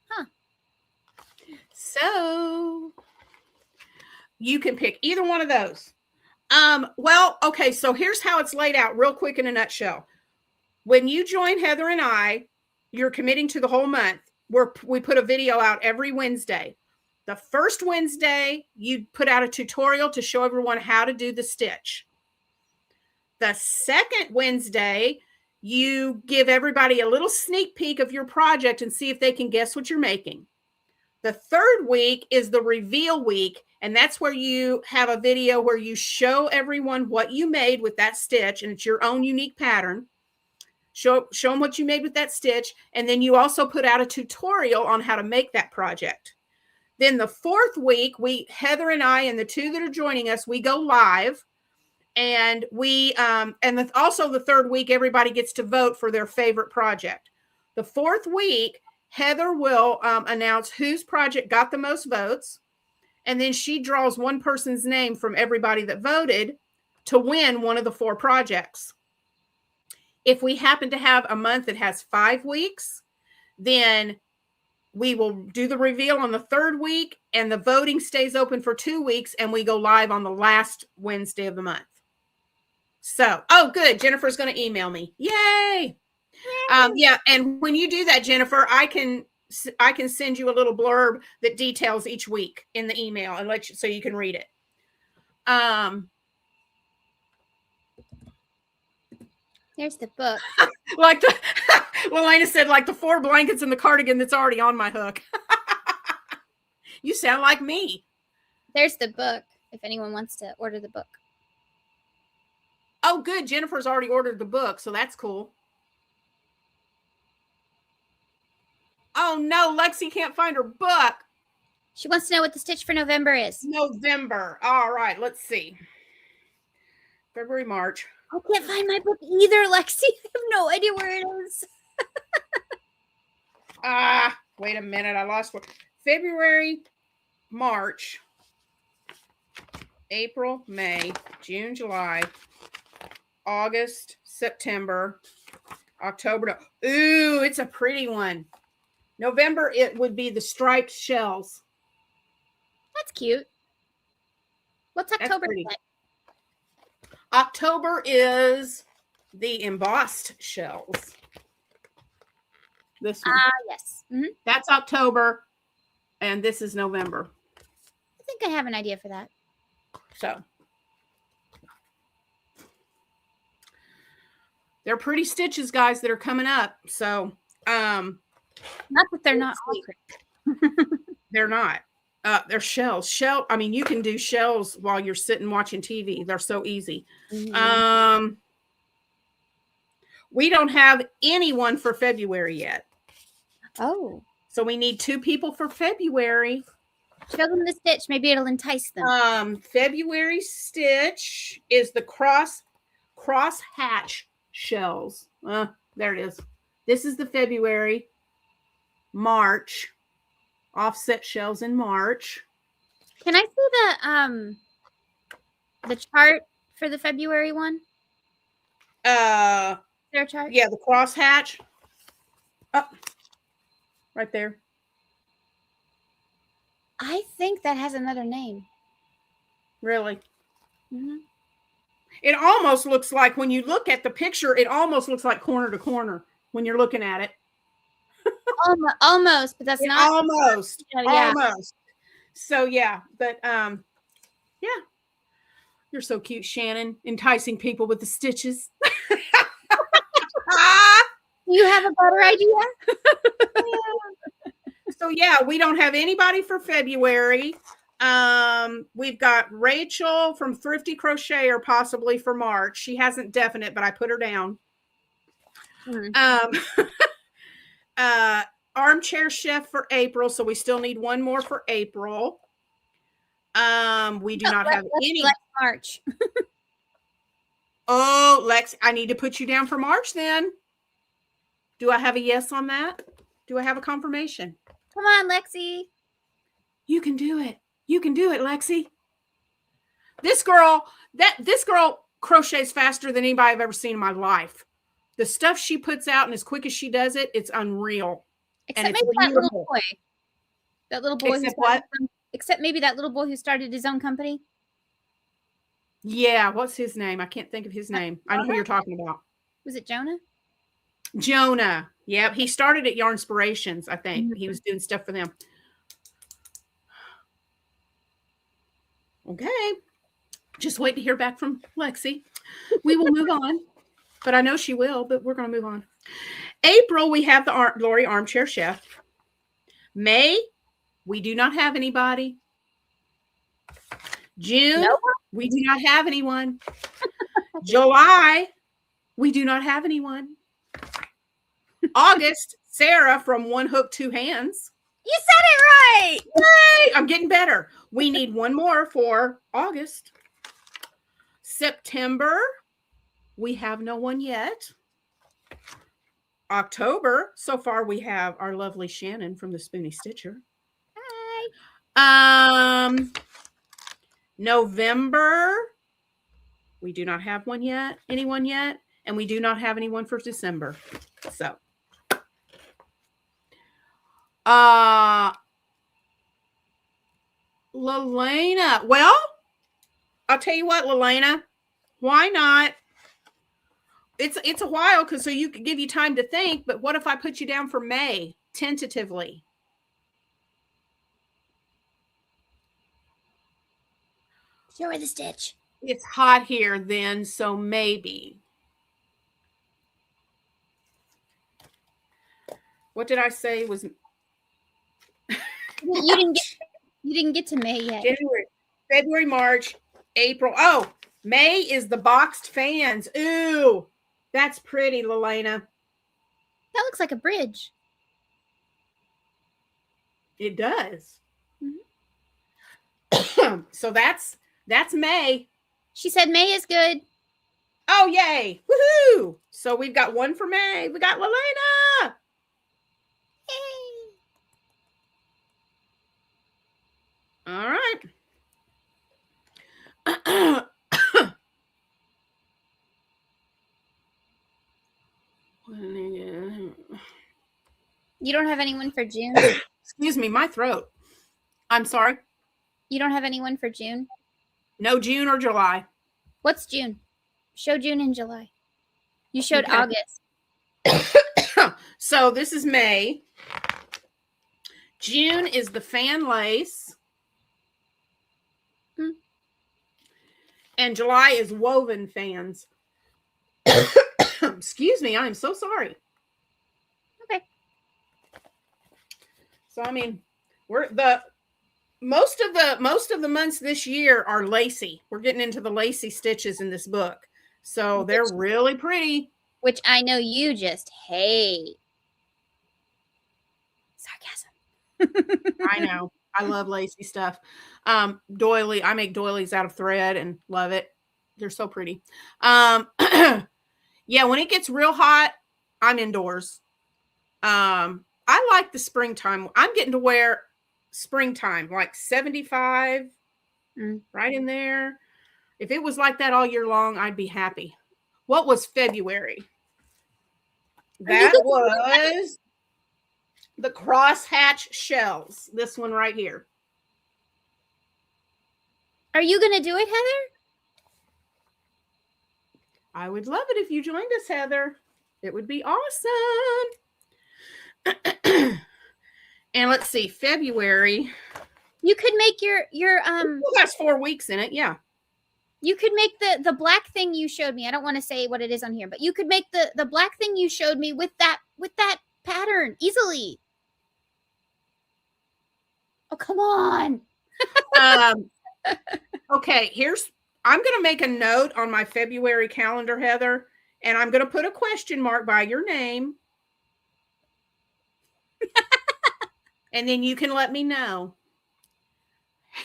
Huh. So you can pick either one of those. Well, okay, so here's how it's laid out real quick in a nutshell. When you join Heather and I, you're committing to the whole month. We put a video out every Wednesday. The first Wednesday, you put out a tutorial to show everyone how to do the stitch. The second Wednesday, you give everybody a little sneak peek of your project and see if they can guess what you're making. The third week is the reveal week, and that's where you have a video where you show everyone what you made with that stitch, and it's your own unique pattern. Show them what you made with that stitch, and then you also put out a tutorial on how to make that project. Then the fourth week, Heather and I and the two that are joining us, we go live, and also the third week, everybody gets to vote for their favorite project. The fourth week, Heather will announce whose project got the most votes, and then she draws one person's name from everybody that voted to win one of the 4 projects. If we happen to have a month that has 5 weeks, then we will do the reveal on the third week, and the voting stays open for 2 weeks, and we go live on the last Wednesday of the month. So, oh, good. Jennifer's going to email me. Yay! Yeah, and when you do that, Jennifer, I can send you a little blurb that details each week in the email and let you so you can read it. There's the book. Like Elena said, like the 4 blankets and the cardigan that's already on my hook. You sound like me. There's the book, if anyone wants to order the book. Oh, good. Jennifer's already ordered the book, so that's cool. Oh, no, Lexi can't find her book. She wants to know what the stitch for November is. November. All right, let's see. February, March. I can't find my book either, Lexi. I have no idea where it is. Wait a minute. I lost one. February, March, April, May, June, July, August, September, October. Ooh, it's a pretty one. November, it would be the striped shells. That's cute. What's October like? October is the embossed shells. This one. Yes. Mm-hmm. That's October, and this is November. I think I have an idea for that. So. They're pretty stitches, guys, that are coming up. So, not that they're not all. They're not. They're shells. I mean, you can do shells while you're sitting watching TV. They're so easy. Mm-hmm. We don't have anyone for February yet. Oh. So we need 2 people for February. Show them the stitch. Maybe it'll entice them. February stitch is the cross hatch shells. There it is. This is the February. March. Offset shells in March. Can I see the chart for the February one? Their chart? Yeah, the crosshatch. Oh, right there. I think that has another name. Really? Mm-hmm. It almost looks like, when you look at the picture, it almost looks like corner to corner when you're looking at it. Almost, but that's not almost. Yeah. Almost. So yeah, but yeah. You're so cute, Shannon, enticing people with the stitches. You have a better idea? So yeah, we don't have anybody for February. We've got Rachel from Thrifty Crocheter possibly for March. She hasn't definite, but I put her down. Armchair Chef for April, so we still need one more for April. We do not have any. March. Oh, Lex, I need to put you down for March then. Do I have a yes on that? Do I have a confirmation? Come on, Lexi. You can do it. You can do it, Lexi. This girl crochets faster than anybody I've ever seen in my life. The stuff she puts out and as quick as she does it, it's unreal. Except and it's maybe beautiful. That little boy. Except what? except maybe that little boy who started his own company. Yeah, what's his name? I can't think of his name. I know who you're talking about. Was it Jonah? Jonah. Yep, he started at Yarnspirations, I think. He was doing stuff for them. Okay. Just wait to hear back from Lexi. We will move on. But I know she will, but we're going to move on. April, we have the Lori Armchair Chef. May, we do not have anybody. June, nope. We do not have anyone. July, we do not have anyone. August, Sarah from One Hook, Two Hands. You said it right. Yay! I'm getting better. We need one more for August. September, we have no one yet. October, so far we have our lovely Shannon from the Spoony Stitcher. Hi. November, we do not have anyone yet, and we do not have anyone for December. So, Lelena. Well, I'll tell you what, Lelena, why not? It's a while so you could give you time to think, but what if I put you down for May tentatively? Show her the stitch. It's hot here then, so maybe. What did I say was? You didn't get to May yet. February, March, April. Oh, May is the boxed fans. Ooh, that's pretty, Lelena. That looks like a bridge. It does. Mm-hmm. So that's May. She said May is good. Oh, yay. Woohoo. So we've got one for May. We got Lelena. Yay. All right. You don't have anyone for June? Excuse me, my throat. I'm sorry. You don't have anyone for June? No June or July. What's June? Show June and July. You showed okay. August. So this is May. June is the fan lace. And July is woven fans. Excuse me, I am so sorry. Okay. So I mean, most of the months this year are lacy. We're getting into the lacy stitches in this book. So they're really pretty. Which I know you just hate. Sarcasm. I know. I love lacy stuff. Doily, I make doilies out of thread and love it. They're so pretty. Yeah, when it gets real hot, I'm indoors. I like the springtime. I'm getting to wear springtime, like 75, right in there. If it was like that all year long, I'd be happy. What was February? That was the crosshatch shells. This one right here. Are you going to do it, Heather? I would love it if you joined us, Heather. It would be awesome. And let's see, February. You could make your that's 4 weeks in it, yeah. You could make the black thing you showed me. I don't want to say what it is on here, but you could make the black thing you showed me with that pattern easily. Oh, come on. Okay, I'm going to make a note on my February calendar, Heather, and I'm going to put a question mark by your name. And then you can let me know.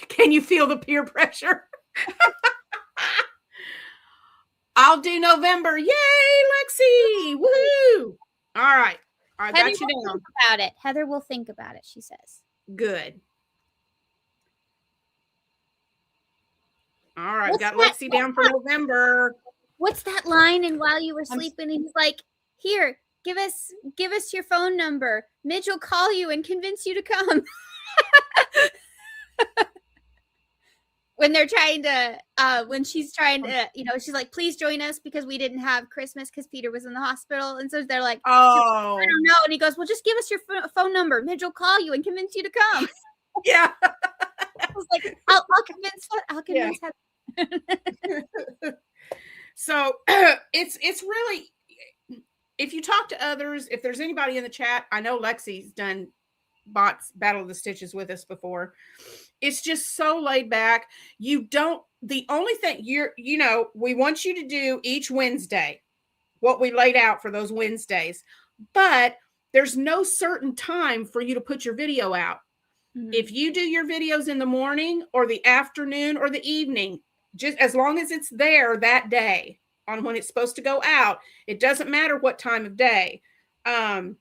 Can you feel the peer pressure? I'll do November. Yay, Lexi. Woohoo. All right. I got you down. Think about it. Heather will think about it, she says. Good. All right. Got Lexi down for November. What's that line? And while you were sleeping, and he's like, here, give us your phone number. Midge will call you and convince you to come. when they're trying to, when she's trying to, she's like, please join us because we didn't have Christmas because Peter was in the hospital. And so they're like, oh, I don't know. And he goes, well, just give us your phone number. Midge will call you and convince you to come. Yeah. I was like, I'll convince her. So it's really, if you talk to others, if there's anybody in the chat, I know Lexi's done Battle of the Stitches with us before. It's just so laid back. The only thing we want you to do each Wednesday, what we laid out for those Wednesdays, but there's no certain time for you to put your video out. Mm-hmm. If you do your videos in the morning or the afternoon or the evening, just as long as it's there that day on when it's supposed to go out, it doesn't matter what time of day. And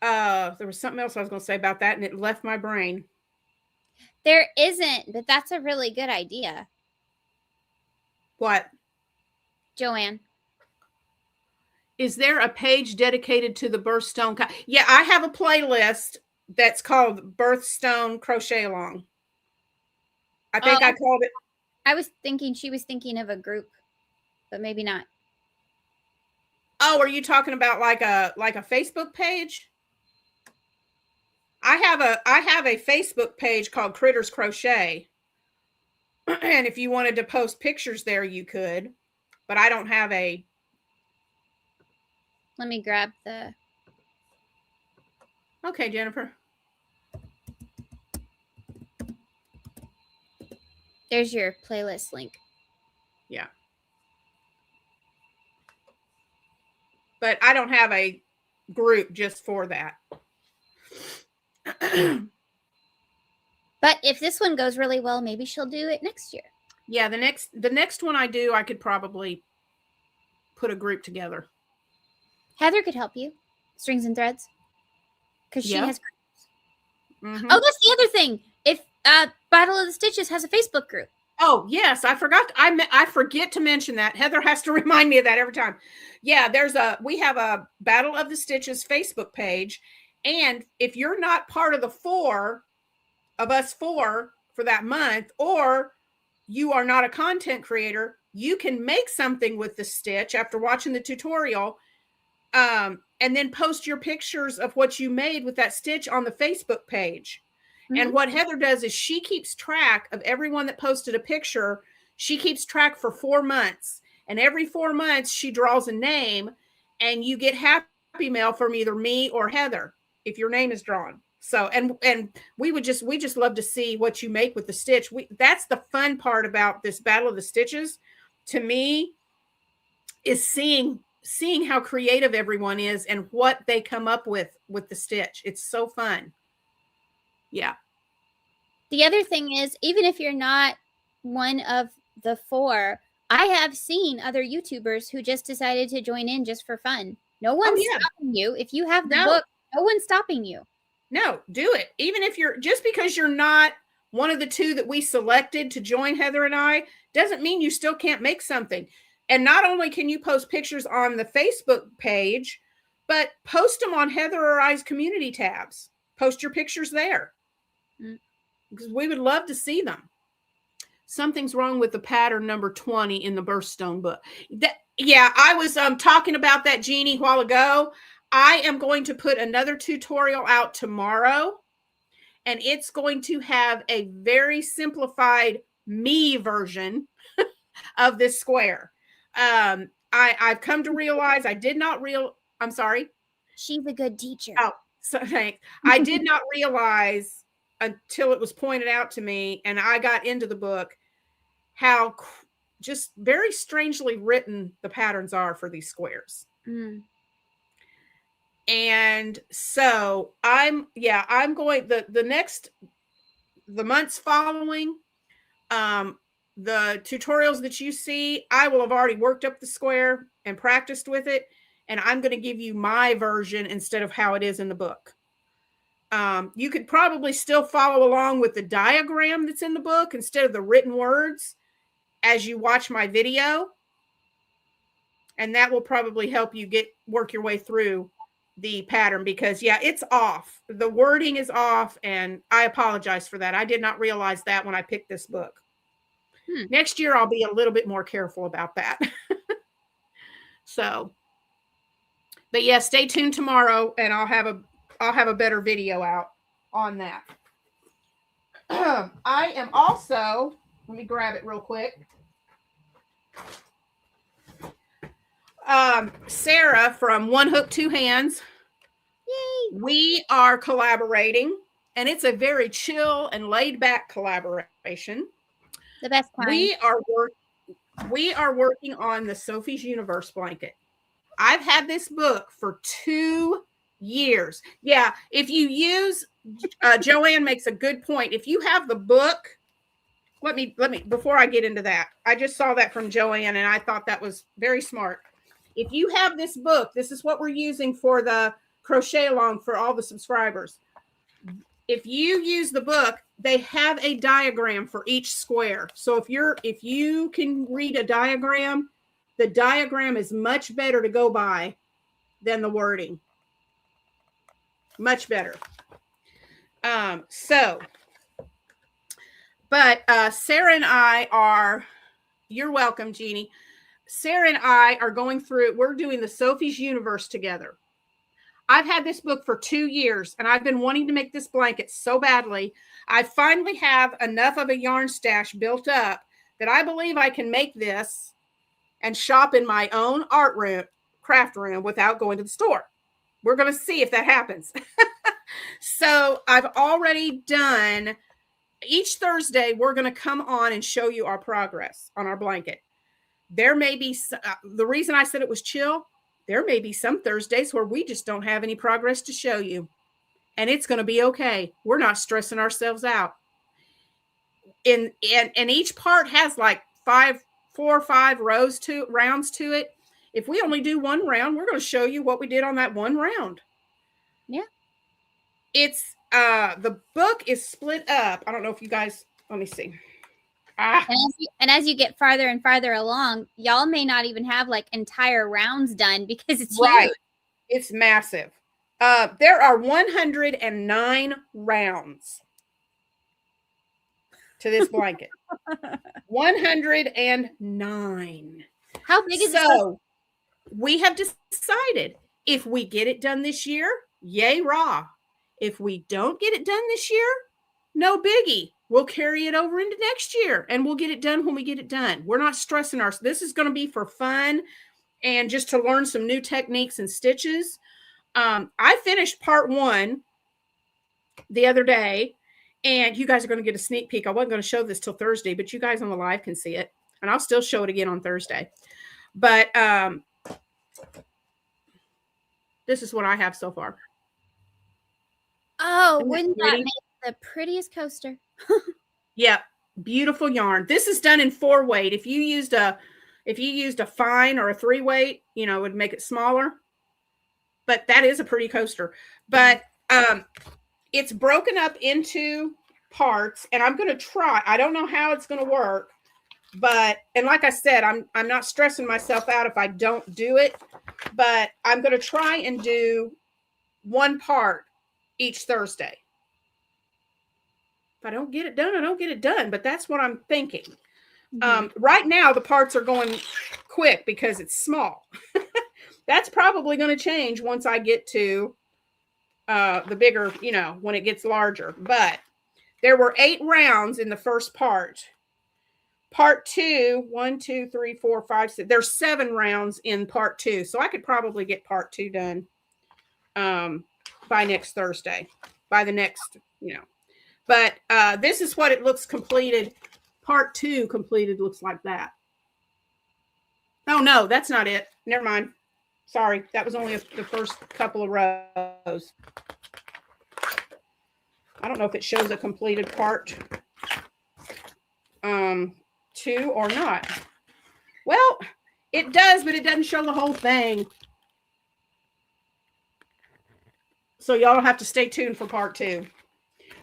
there was something else I was going to say about that, and it left my brain. There isn't, but that's a really good idea. What? Joanne. Is there a page dedicated to the birthstone? Yeah, I have a playlist that's called Birthstone Crochet Along. I think I called it. I was thinking she was thinking of a group, but maybe not. Oh, are you talking about like a Facebook page? I have a Facebook page called Critters Crochet. And if you wanted to post pictures there, you could, but I don't have a. Let me grab the. Okay, Jennifer. There's your playlist link. Yeah. But I don't have a group just for that. But if this one goes really well, maybe she'll do it next year. Yeah, the next one I do, I could probably put a group together. Heather could help you. Strings and Threads. Because she has groups. Mm-hmm. Oh, that's the other thing. If Battle of the Stitches has a Facebook group. Oh, yes. I forgot. I forget to mention that. Heather has to remind me of that every time. Yeah, we have a Battle of the Stitches Facebook page. And if you're not part of the 4 of us 4 for that month, or you are not a content creator, you can make something with the stitch after watching the tutorial, and then post your pictures of what you made with that stitch on the Facebook page. Mm-hmm. And what Heather does is she keeps track of everyone that posted a picture. She keeps track for 4 months. And every 4 months, she draws a name, and you get happy mail from either me or Heather if your name is drawn. So, and we just love to see what you make with the stitch. That's the fun part about this Battle of the Stitches, to me, is seeing how creative everyone is and what they come up with the stitch. It's so fun. Yeah. The other thing is, even if you're not one of the 4, I have seen other YouTubers who just decided to join in just for fun. No one's stopping you. If you have the book, no one's stopping you. No, do it. Even if just because you're not one of the 2 that we selected to join Heather and I, doesn't mean you still can't make something. And not only can you post pictures on the Facebook page, but post them on Heather or I's community tabs. Post your pictures there. Because we would love to see them. Something's wrong with the pattern number 20 in the Birthstone book. I was talking about that, Jeannie, a while ago. I am going to put another tutorial out tomorrow, and it's going to have a very simplified me version of this square. I've come to realize I'm sorry. She's a good teacher. Oh, so thanks. I did not realize until it was pointed out to me and I got into the book how just very strangely written the patterns are for these squares. Mm. And so I'm going the months following, the tutorials that you see, I will have already worked up the square and practiced with it. And I'm going to give you my version instead of how it is in the book. You could probably still follow along with the diagram that's in the book instead of the written words as you watch my video. And that will probably help you work your way through the pattern because yeah, it's off. The wording is off and I apologize for that. I did not realize that when I picked this book. Next year I'll be a little bit more careful about that. So, but yeah, stay tuned tomorrow and I'll have a better video out on that. I am also, let me grab it real quick. Sarah from One Hook, Two Hands. Yay. We are collaborating and it's a very chill and laid back collaboration. The best kind. We are working on the Sophie's Universe blanket. I've had this book for 2 years. Yeah, if you use Joanne makes a good point. If you have the book, let me before I get into that. I just saw that from Joanne and I thought that was very smart. If you have this book, this is what we're using for the crochet along for all the subscribers. If you use the book, they have a diagram for each square. So if you can read a diagram, the diagram is much better to go by than the wording. Much better. But Sarah and I are, you're welcome, Jeannie. Sarah and I are going through, we're doing the Sophie's Universe together. I've had this book for 2 years and I've been wanting to make this blanket so badly. I finally have enough of a yarn stash built up that I believe I can make this and shop in my own art room, craft room without going to the store. We're going to see if that happens. So I've already done, each Thursday, we're going to come on and show you our progress on our blanket. There may be, the reason I said it was chill, there may be some Thursdays where we just don't have any progress to show you. And it's going to be okay. We're not stressing ourselves out. And each part has like 4 or 5 rounds to it. If we only do 1 round, we're going to show you what we did on that 1 round. Yeah. It's the book is split up. I don't know if you guys, let me see. And as you get farther and farther along, y'all may not even have like entire rounds done because it's right. huge. It's massive. There are 109 rounds to this blanket. 109. How big is so we have decided if we get it done this year, yay rah. If we don't get it done this year, no biggie. We'll carry it over into next year and we'll get it done when we get it done. We're not stressing ourselves. This is going to be for fun and just to learn some new techniques and stitches. I finished part 1 the other day and you guys are going to get a sneak peek. I wasn't going to show this till Thursday, but you guys on the live can see it and I'll still show it again on Thursday. But this is what I have so far. Oh, wouldn't that make the prettiest coaster? Yeah, beautiful yarn. This is done in 4 weight. If you used a fine or a 3 weight, you know, it would make it smaller. But that is a pretty coaster. But it's broken up into parts, and I'm going to try. I don't know how it's going to work, but and like I said, I'm not stressing myself out if I don't do it. But I'm going to try and do 1 part each Thursday. If I don't get it done, I don't get it done. But that's what I'm thinking. Right now, the parts are going quick because it's small. That's probably going to change once I get to the bigger, you know, when it gets larger. But there were 8 rounds in the first part. Part 2, 1, 2, 3, 4, 5, 6. There's 7 rounds in part 2. So I could probably get part 2 done by next Thursday. By the next, you know. But this is what it looks completed. Part 2 completed looks like that. Oh, no, that's not it. Never mind. Sorry, that was only the first couple of rows. I don't know if it shows a completed part 2 or not. Well, it does, but it doesn't show the whole thing. So y'all have to stay tuned for part 2.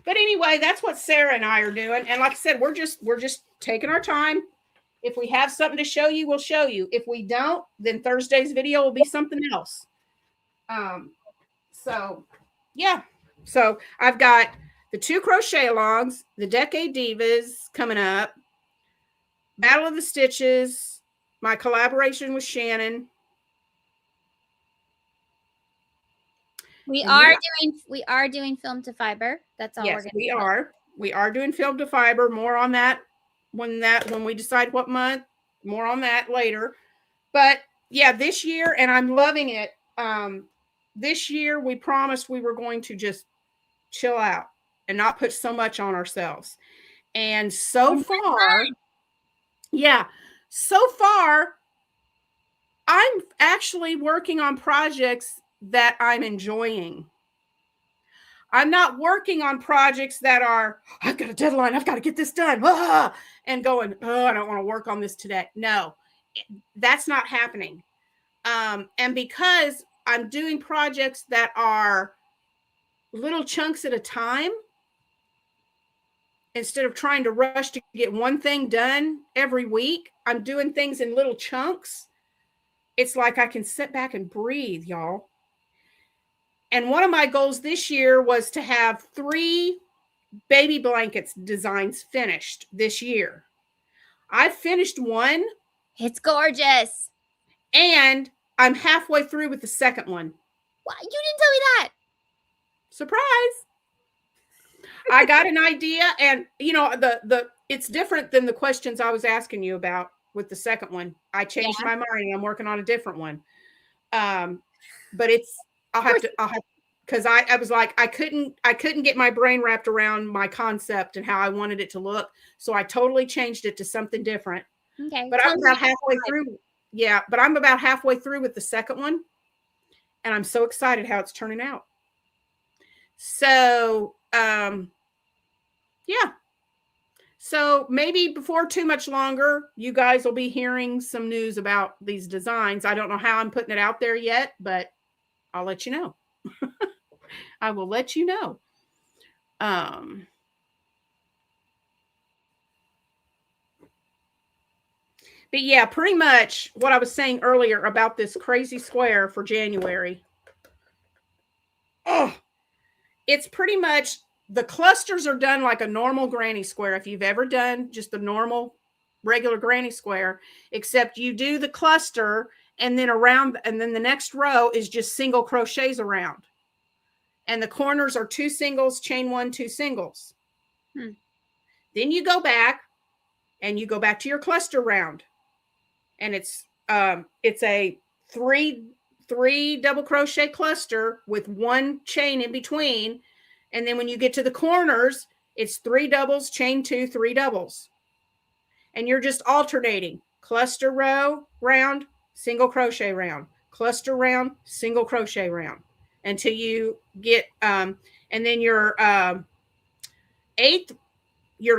But anyway, that's what Sarah and I are doing. And like I said, we're just taking our time. If we have something to show you, we'll show you. If we don't, then Thursday's video will be something else. So, yeah. So I've got the 2 crochet alongs, the Decade Divas coming up, Battle of the Stitches, my collaboration with Shannon. We are doing film to fiber. That's all Yes, we're we gonna are. We are doing film to fiber. More on that when we decide what month. More on that later. But yeah, this year, and I'm loving it. This year we promised we were going to just chill out and not put so much on ourselves. And so far, I'm actually working on projects that I'm enjoying. I'm not working on projects that are, I've got a deadline, I've got to get this done, and going, oh, I don't want to work on this today. No, that's not happening. And because I'm doing projects that are little chunks at a time, instead of trying to rush to get one thing done every week, I'm doing things in little chunks. It's like I can sit back and breathe, y'all. And one of my goals this year was to have 3 baby blankets designs finished this year. I've finished one. It's gorgeous. And I'm halfway through with the second one. What? You didn't tell me that. Surprise. I got an idea, and it's different than the questions I was asking you about with the second one. I changed my mind and I'm working on a different one. But I'll have because I was like, I couldn't get my brain wrapped around my concept and how I wanted it to look. So I totally changed it to something different. Okay. But I'm about halfway through. Yeah, but I'm about halfway through with the second one. And I'm so excited how it's turning out. So, yeah. So maybe before too much longer, you guys will be hearing some news about these designs. I don't know how I'm putting it out there yet, but I'll let you know. I will let you know. But yeah, pretty much what I was saying earlier about this crazy square for January. Oh, it's pretty much the clusters are done like a normal granny square. If you've ever done just the normal regular granny square, except you do the cluster and then around, and then the next row is just single crochets around. And the corners are 2 singles, chain 1, 2 singles. Then you go back and you go back to your cluster round. And it's a 3 double crochet cluster with 1 chain in between. And then when you get to the corners, it's 3 doubles, chain 2, 3 doubles. And you're just alternating cluster row, round, single crochet round, cluster round, single crochet round until you get, and then your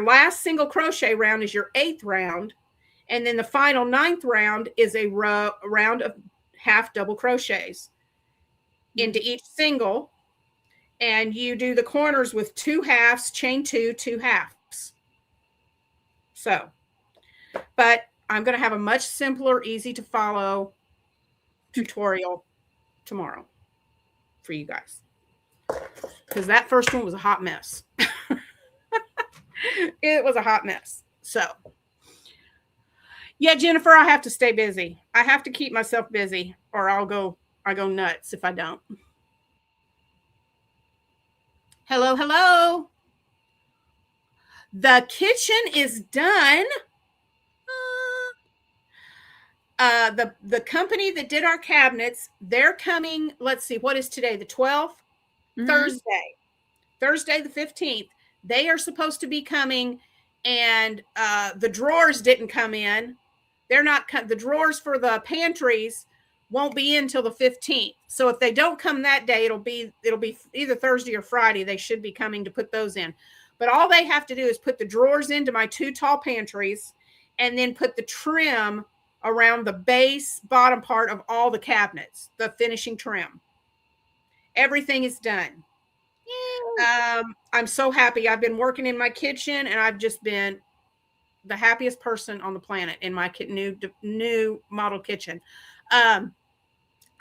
last single crochet round is your 8th round. And then the final 9th round is a round of half double crochets into each single. And you do the corners with 2 halves, chain 2, 2 halves. So, but I'm going to have a much simpler, easy to follow tutorial tomorrow for you guys. Because that first one was a hot mess. It was a hot mess. So, yeah, Jennifer, I have to stay busy. I have to keep myself busy or I go nuts if I don't. Hello, hello. The kitchen is done. The company that did our cabinets, they're coming. Let's see, what is today? The 12th? Thursday the 15th. They are supposed to be coming, and the drawers didn't come in. They're not. The drawers for the pantries won't be in until the 15th. So if they don't come that day, it'll be either Thursday or Friday. They should be coming to put those in. But all they have to do is put the drawers into my 2 tall pantries, and then put the trim around the base bottom part of all the cabinets, the finishing trim. Everything is done. I'm so happy. I've been working in my kitchen, and I've just been the happiest person on the planet in my new model kitchen.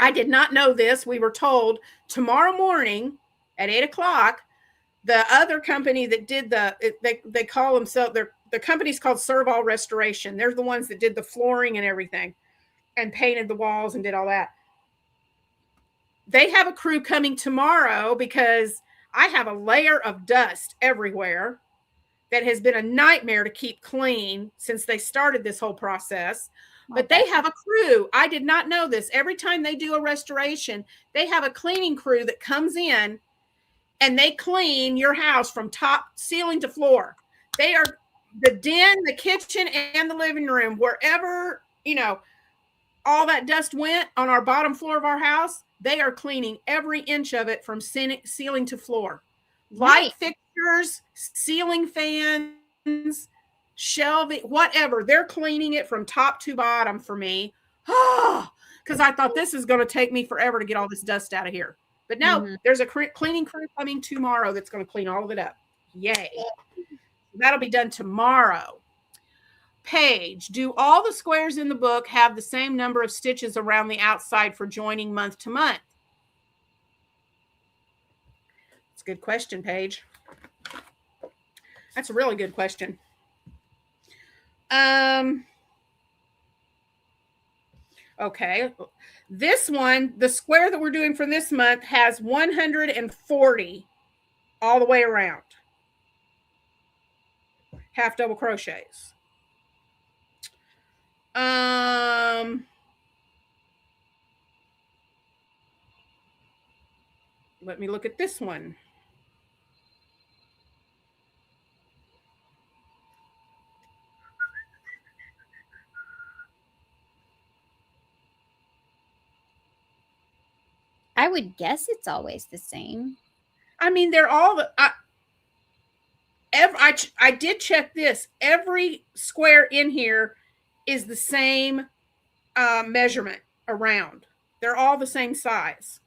I did not know this. We were told tomorrow morning at 8 o'clock, the other company that did they call themselves, the company's called Serval Restoration. They're the ones that did the flooring and everything and painted the walls and did all that. They have a crew coming tomorrow because I have a layer of dust everywhere that has been a nightmare to keep clean since they started this whole process. But they have a crew. I did not know this. Every time they do a restoration, they have a cleaning crew that comes in and they clean your house from top ceiling to floor. They are the den, the kitchen, and the living room, wherever, all that dust went on our bottom floor of our house. They are cleaning every inch of it from ceiling to floor. Light fixtures, ceiling fans, shelving, whatever. They're cleaning it from top to bottom for me. Because I thought this is going to take me forever to get all this dust out of here. But no, there's a cleaning crew coming tomorrow that's going to clean all of it up. Yay. That'll be done tomorrow. Paige, do all the squares in the book have the same number of stitches around the outside for joining month to month? That's a good question, Paige. That's a really good question. Okay. This one, the square that we're doing for this month has 140 all the way around. Half double crochets. Let me look at this one. I would guess it's always the same. I mean, they're all I did check this. Every square in here is the same measurement around. They're all the same size.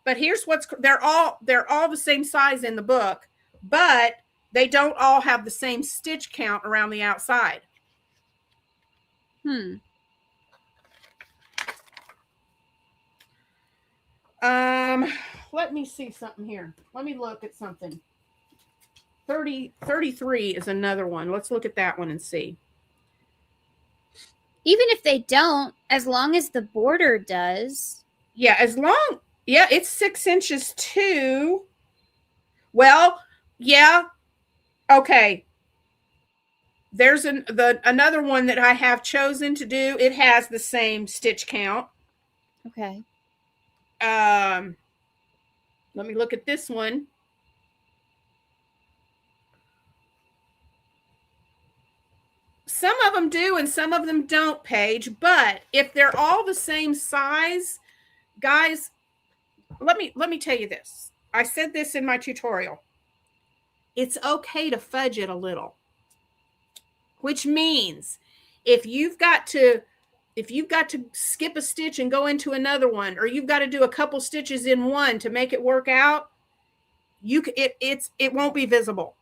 But here's they're all the same size in the book, but they don't all have the same stitch count around the outside. Let me see something here. Let me look at something. 33 is another one. Let's look at that one and see. Even if they don't, as long as the border does. Yeah, it's 6 inches too. Well, yeah. Okay. There's another one that I have chosen to do. It has the same stitch count. Okay. Let me look at this one. Some of them do and some of them don't, Paige. But if they're all the same size, guys, let me tell you this. I said this in my tutorial. It's okay to fudge it a little. Which means if you've got to skip a stitch and go into another one, or you've got to do a couple stitches in one to make it work out, it won't be visible.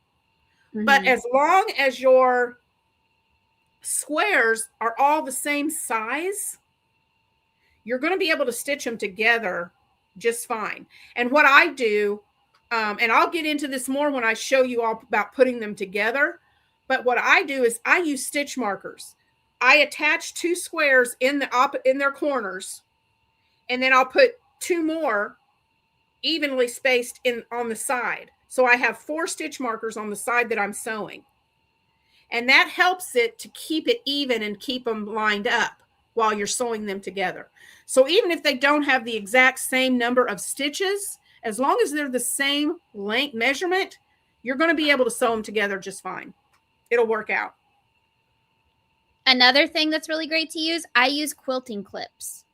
But as long as your squares are all the same size, you're going to be able to stitch them together just fine. And what I do, and I'll get into this more when I show you all about putting them together, but what I do is I use stitch markers. I attach 2 squares in their corners, and then I'll put 2 more evenly spaced on the side. So I have 4 stitch markers on the side that I'm sewing. And that helps it to keep it even and keep them lined up while you're sewing them together. So even if they don't have the exact same number of stitches, as long as they're the same length measurement, you're going to be able to sew them together just fine. It'll work out. Another thing that's really great to use, I use quilting clips.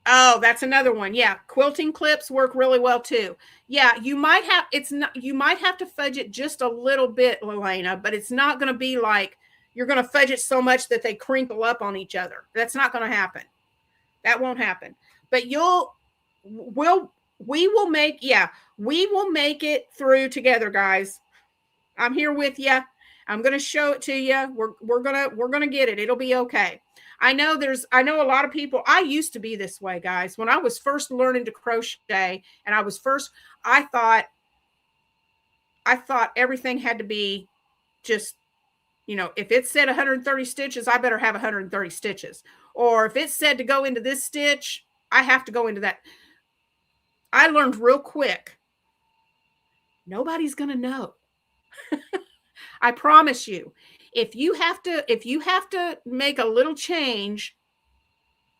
Oh, that's another one. Yeah, quilting clips work really well too. Yeah, you might have to fudge it just a little bit, Lelena, but it's not going to be like you're going to fudge it so much that they crinkle up on each other. That's not going to happen. That won't happen. But we will make it through together, guys. I'm here with you. I'm going to show it to you. We're going to get it. It'll be okay. I know a lot of people. I used to be this way, guys. When I was first learning to crochet and I thought everything had to be just, if it said 130 stitches, I better have 130 stitches. Or if it said to go into this stitch, I have to go into that. I learned real quick. Nobody's going to know. I promise you. If you have to make a little change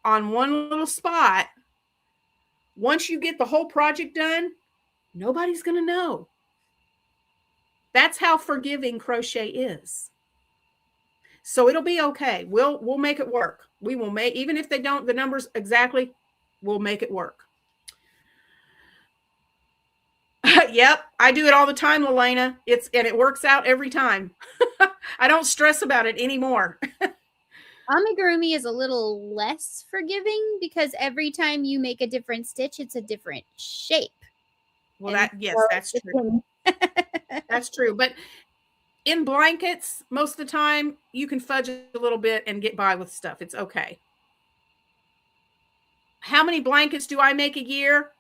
on one little spot, once you get the whole project done, nobody's going to know. That's how forgiving crochet is. So it'll be okay. We'll make it work. We will make, even if they don't the numbers exactly, we'll make it work. Yep, I do it all the time, Lelena. And it works out every time. I don't stress about it anymore. Amigurumi is a little less forgiving because every time you make a different stitch, it's a different shape. Well, that's true. That's true. But in blankets, most of the time, you can fudge a little bit and get by with stuff. It's okay. How many blankets do I make a year?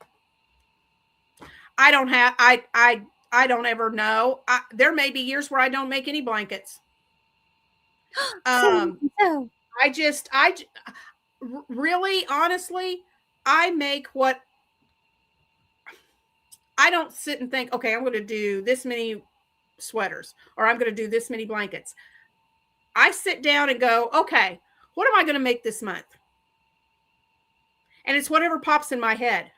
I don't ever know. There may be years where I don't make any blankets. Really, honestly, I make what I don't sit and think, okay, I'm going to do this many sweaters or I'm going to do this many blankets. I sit down and go, okay, what am I going to make this month? And it's whatever pops in my head.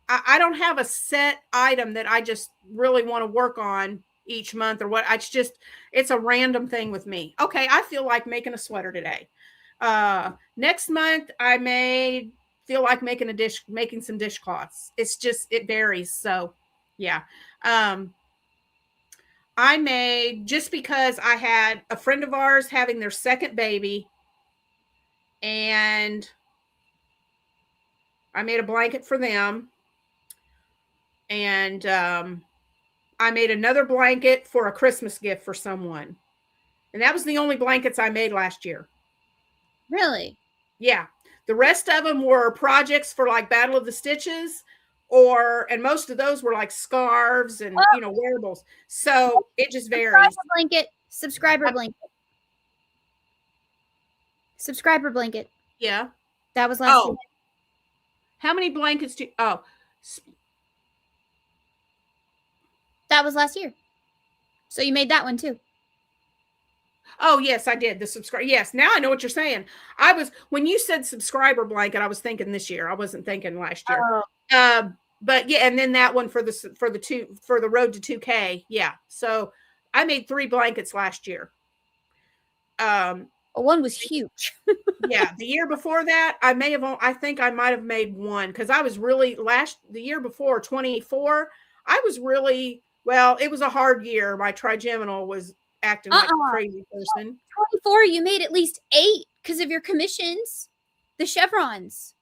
I don't have a set item that I just really want to work on each month or what. It's a random thing with me. Okay, I feel like making a sweater today. Next month I feel like making some dishcloths. It varies. So yeah. I made, just because I had a friend of ours having their second baby, and I made a blanket for them. And I made another blanket for a Christmas gift for someone. And that was the only blankets I made last year. Really? Yeah. The rest of them were projects for like Battle of the Stitches, and most of those were like scarves and, wearables. So it just varies. Subscriber blanket. Yeah. That was last year. How many blankets that was last year. So you made that one too. Oh, yes, I did. Yes, now I know what you're saying. When you said subscriber blanket, I was thinking this year. I wasn't thinking last year. But yeah, and then that one for the road to 2K. Yeah. So I made 3 blankets last year. One was huge. Yeah. The year before that, I think I might have made one, because I was really the year before 24, I was really, it was a hard year. My trigeminal was acting like a crazy person. 24, you made at least 8 because of your commissions, the chevrons.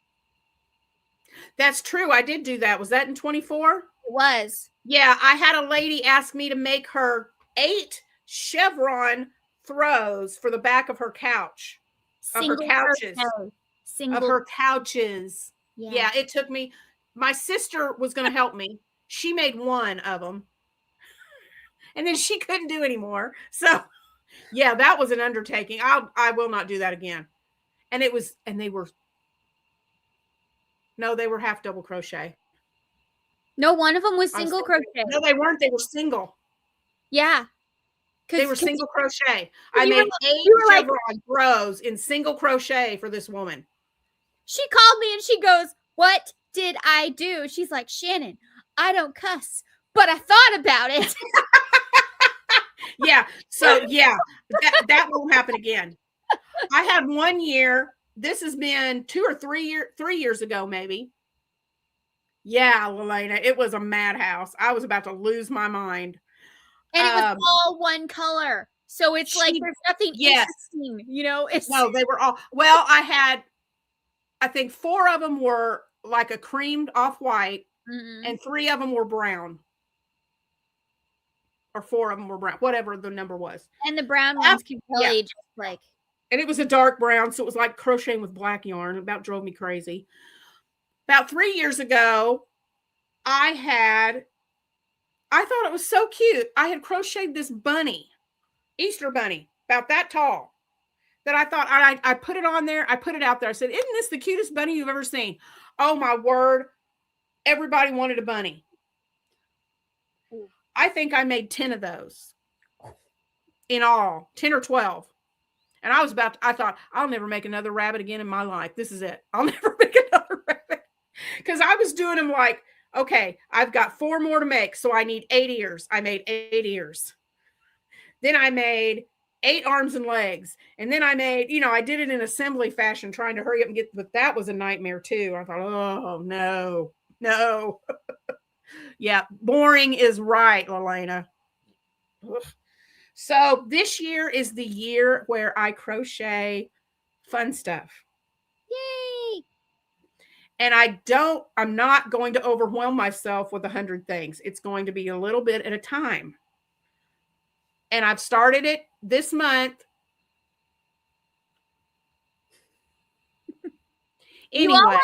That's true. I did do that. Was that in 24? It was. Yeah, I had a lady ask me to make her 8 chevron throws for the back of her couch. Of her couches. Yeah, it took me. My sister was going to help me. She made one of them. And then she couldn't do anymore. So, yeah, that was an undertaking. I will not do that again. And they were half double crochet. No, one of them was single crochet. No, they weren't. They were single. Yeah. They were single crochet. I made 8 chevron rows in single crochet for this woman. She called me and she goes, "What did I do?" She's like, "Shannon, I don't cuss, but I thought about it." Yeah. So yeah, that won't happen again. I had one year. This has been 3 years ago, maybe. Yeah, Lelena, it was a madhouse. I was about to lose my mind. And it was all one color. So it's like there's nothing interesting, No, they were all, I think 4 of them were like a creamed off-white, and 3 of them were brown. Or 4 of them were brown, whatever the number was. And the brown ones can really just like And it was a dark brown, so it was like crocheting with black yarn. It about drove me crazy. About 3 years ago, I thought it was so cute. I had crocheted this bunny, Easter bunny, about that tall, that I thought I put it on there. I put it out there. I said, isn't this the cutest bunny you've ever seen? Oh, my word. Everybody wanted a bunny. I think I made 10 of those in all, 10 or 12. And I thought, I'll never make another rabbit again in my life. This is it. I'll never make another rabbit. Because I was doing them like, okay, I've got 4 more to make, so I need 8 ears. I made 8 ears. Then I made 8 arms and legs. And then I made, I did it in assembly fashion, trying to hurry up and but that was a nightmare too. I thought, oh, no. Yeah, boring is right, Lelena. So this year is the year where I crochet fun stuff. Yay! And I'm not going to overwhelm myself with 100 things. It's going to be a little bit at a time. And I've started it this month. Anyway,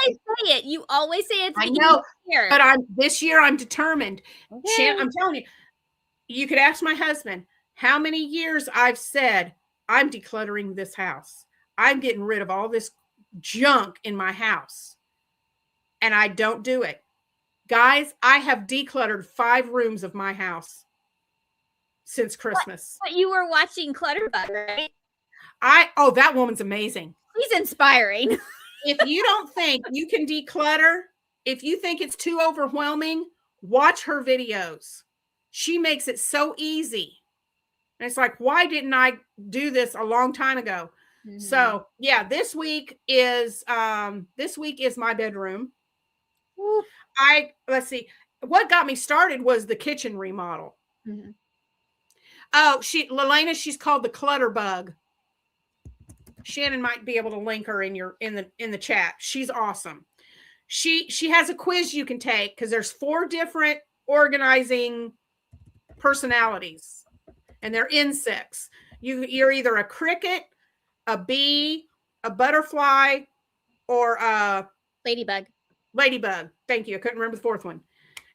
you always say it. I know, but this year I'm determined. Okay. I'm telling you, you could ask my husband how many years I've said I'm decluttering this house. I'm getting rid of all this junk in my house. And I don't do it. Guys, I have decluttered 5 rooms of my house since Christmas. But you were watching Clutterbug, right? That woman's amazing. She's inspiring. If you don't think you can declutter, if you think it's too overwhelming, watch her videos. She makes it so easy. And it's like, why didn't I do this a long time ago? Mm-hmm. So yeah, this week is my bedroom. Ooh. Let's see. What got me started was the kitchen remodel. Mm-hmm. Oh, Lelena, she's called the Clutterbug. Shannon might be able to link her in the chat. She's awesome. She has a quiz you can take because there's 4 different organizing personalities, and they're insects. You're either a cricket, a bee, a butterfly, or a ladybug. Ladybug. Thank you. I couldn't remember the 4th one.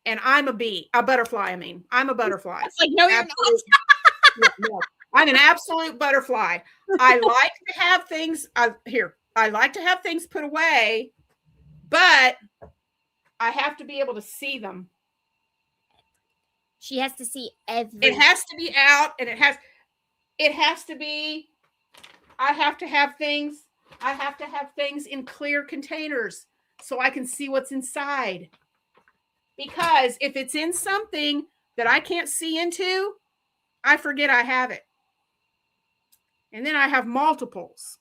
And I'm a butterfly. I'm a butterfly. It's like, no, you're not. No. I'm an absolute butterfly. I like to have things I like to have things put away, but I have to be able to see them. She has to see everything. It has to be out, and it has to be, I have to have things in clear containers so I can see what's inside. Because if it's in something that I can't see into, I forget I have it. And then I have multiples.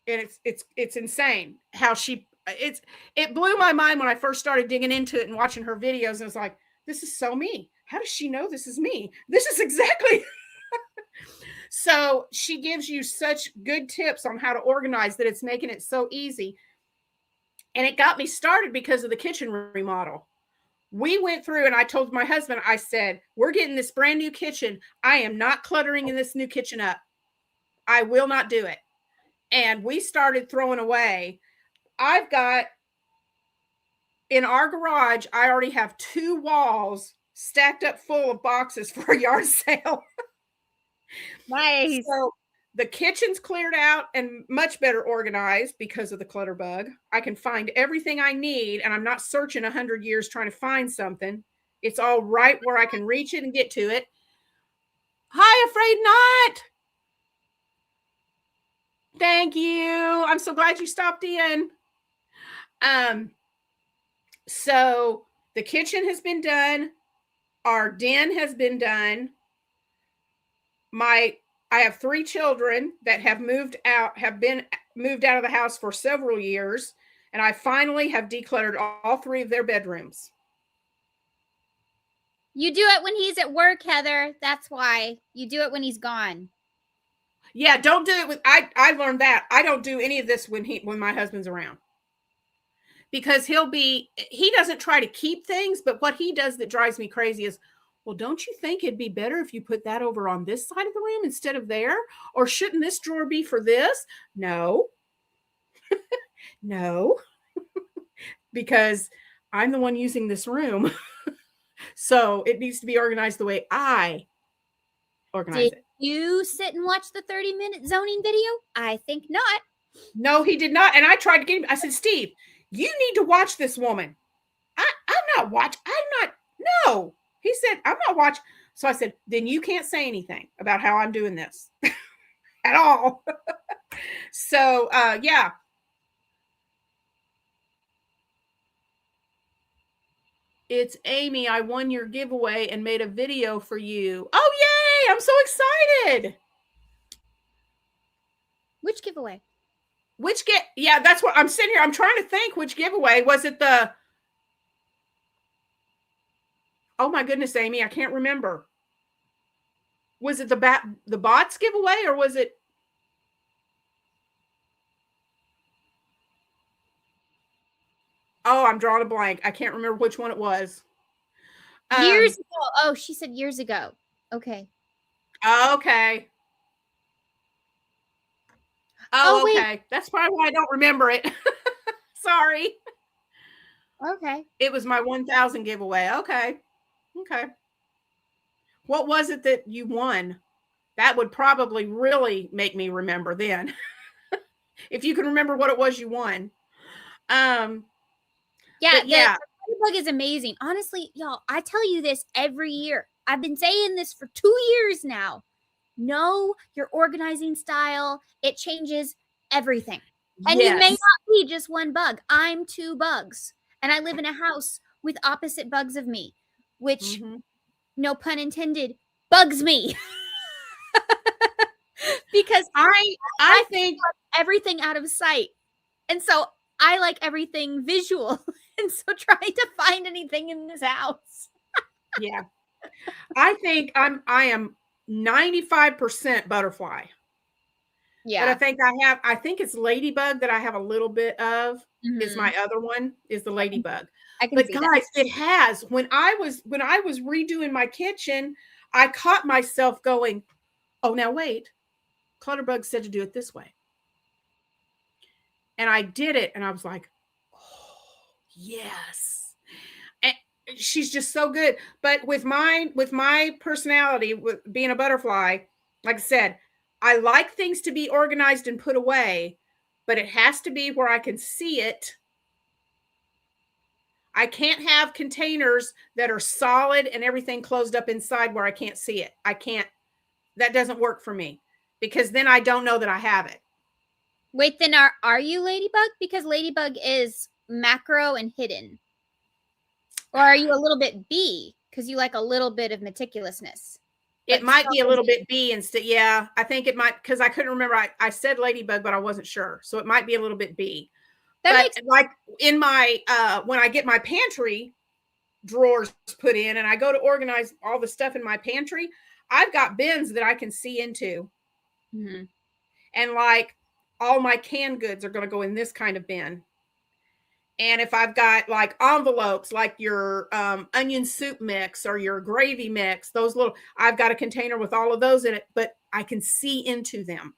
And it's insane how it blew my mind when I first started digging into it and watching her videos. And it's like, this is so me. How does she know this is me? This is exactly. So she gives you such good tips on how to organize that it's making it so easy. And it got me started because of the kitchen remodel. We went through and I told my husband, I said, we're getting this brand new kitchen. I am not cluttering in this new kitchen up. I will not do it. And we started throwing away. I've got, in our garage, I already have 2 walls stacked up full of boxes for a yard sale. Nice. So the kitchen's cleared out and much better organized because of the Clutterbug. I can find everything I need, and I'm not searching 100 years trying to find something. It's all right where I can reach it and get to it. Hi, Afraid Not. Thank you. I'm so glad you stopped in. So the kitchen has been done. Our den has been done. I have 3 children that have been moved out of the house for several years. And I finally have decluttered all 3 of their bedrooms. You do it when he's at work, Heather. That's why. You do it when he's gone. Yeah, don't do it I learned that. I don't do any of this when my husband's around. Because he doesn't try to keep things, but what he does that drives me crazy is well, don't you think it'd be better if you put that over on this side of the room instead of there? Or shouldn't this drawer be for this? No. No. Because I'm the one using this room. So it needs to be organized the way I organize Did it. you sit and watch the 30-minute zoning video? I think not. No, he did not. And I tried to get him. I said, Steve, you need to watch this woman. I'm not. No. He said, I'm not watching. So I said, then you can't say anything about how I'm doing this at all. So, yeah. It's Amy. I won your giveaway and made a video for you. Oh, yay. I'm so excited. Which giveaway? Yeah, that's what I'm sitting here. I'm trying to think which giveaway. Was it oh my goodness, Amy, I can't remember. Was it the bots giveaway or was it? Oh, I'm drawing a blank. I can't remember which one it was. Years ago. Oh, she said years ago. Okay. Okay. Oh, okay. That's probably why I don't remember it. Sorry. Okay. It was my 1,000 giveaway. Okay. What was it that you won? That would probably really make me remember then. If you can remember what it was you won. Yeah, the bug is amazing. Honestly, y'all, I tell you this every year. I've been saying this for 2 years now. Know your organizing style. It changes everything. And you may not be just one bug. I'm 2 bugs. And I live in a house with opposite bugs of me, which, no pun intended, bugs me. Because I think everything out of sight. And so I like everything visual. And so trying to find anything in this house. Yeah. I think I am 95% butterfly. Yeah. But I think it's ladybug that I have a little bit of. Is my other one is the ladybug. But guys, it has when I was redoing my kitchen, I caught myself going, oh, now wait, Clutterbug said to do it this way. And I did it and I was like, oh, yes. And she's just so good. But with my personality, with being a butterfly, like I said, I like things to be organized and put away, but it has to be where I can see it. I can't have containers that are solid and everything closed up inside where I can't see it. I can't. That doesn't work for me because then I don't know that I have it. Wait, then are you Ladybug? Because Ladybug is macro and hidden. Or are you a little bit B? Because you like a little bit of meticulousness. It might be a little bit B instead. Yeah, I think it might, because I couldn't remember. I said Ladybug, but I wasn't sure. So it might be a little bit B. But like in my, when I get my pantry drawers put in and I go to organize all the stuff in my pantry, I've got bins that I can see into. And like all my canned goods are going to go in this kind of bin. And if I've got like envelopes, like your onion soup mix or your gravy mix, those little, I've got a container with all of those in it, but I can see into them.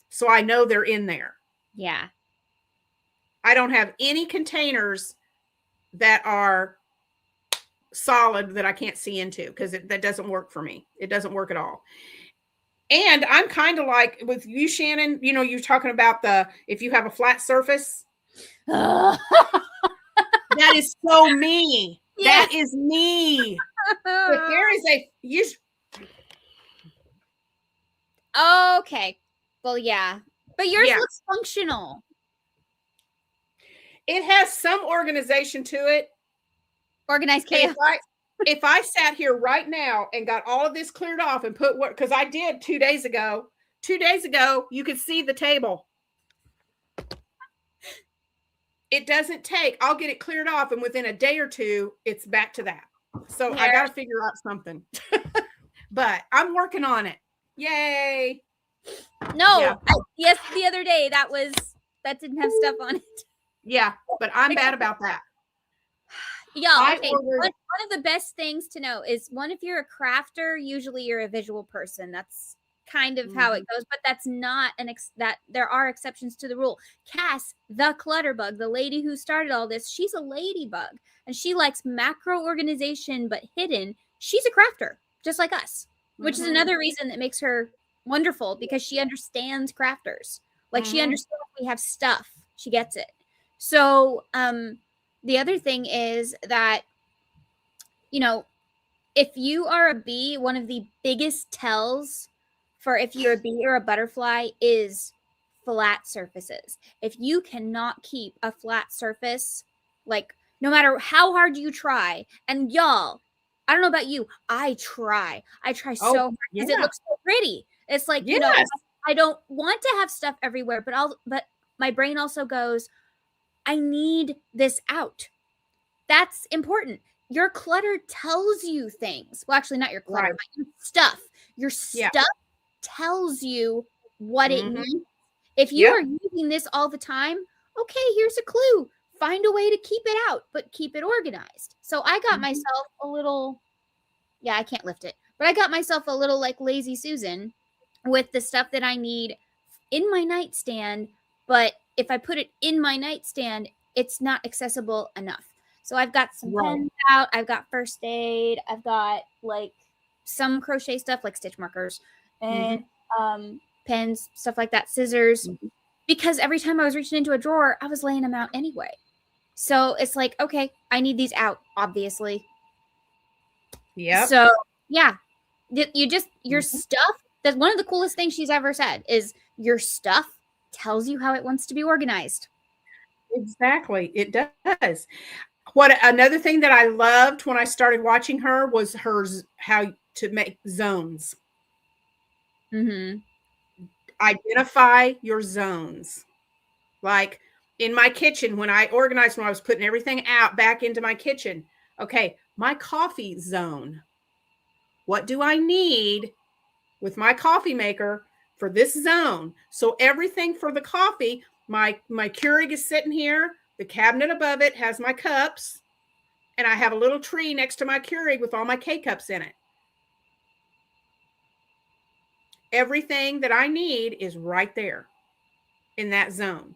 So I know they're in there. Yeah. I don't have any containers that are solid that I can't see into because that doesn't work for me. It doesn't work at all. And I'm kind of like with you, Shannon, you know, you're talking about if you have a flat surface. That is so me. Yeah. That is me. If there is okay. Well, yeah. But yours looks functional. It has some organization to it. Organized chaos. If I sat here right now and got all of this cleared off and put what, because I did 2 days ago. 2 days ago, you could see the table. It doesn't take, I'll get it cleared off and within a day or two, it's back to that. So I got to figure out something. But I'm working on it. Yay. No. Yes, the other day that didn't have stuff on it. Yeah, but I'm bad about that. Y'all, okay, one of the best things to know is if you're a crafter, usually you're a visual person. That's kind of how it goes, but that's not that there are exceptions to the rule. Cass, the clutterbug, the lady who started all this, she's a ladybug and she likes macro organization but hidden. She's a crafter, just like us, which is another reason that makes her wonderful, because she understands crafters. Like she understands we have stuff. She gets it. So, the other thing is that, if you are a bee, one of the biggest tells for if you're a bee or a butterfly is flat surfaces. If you cannot keep a flat surface, like no matter how hard you try, and y'all, I don't know about you, I try so hard because it looks so pretty. It's like, I don't want to have stuff everywhere, but my brain also goes, I need this out. That's important. Your clutter tells you things. Well, actually, not your clutter, but your stuff. Your stuff tells you what it needs. If you are using this all the time, okay, here's a clue. Find a way to keep it out, but keep it organized. So I got myself a little, I can't lift it, but I got myself a little like Lazy Susan with the stuff that I need in my nightstand. But if I put it in my nightstand, it's not accessible enough. So I've got some pens out. I've got first aid. I've got like some crochet stuff like stitch markers and pens, stuff like that, scissors. Because every time I was reaching into a drawer, I was laying them out anyway. So it's like, okay, I need these out, obviously. Yeah. So yeah, your stuff. That's one of the coolest things she's ever said is your stuff tells you how it wants to be organized. Exactly. It does. Another thing that I loved when I started watching her was how to make zones. Identify your zones. Like in my kitchen, when I was putting everything out back into my kitchen. Okay, my coffee zone. What do I need with my coffee maker for this zone? So everything for the coffee, my Keurig is sitting here. The cabinet above it has my cups, and I have a little tree next to my Keurig with all my K-cups in it. Everything that I need is right there in that zone.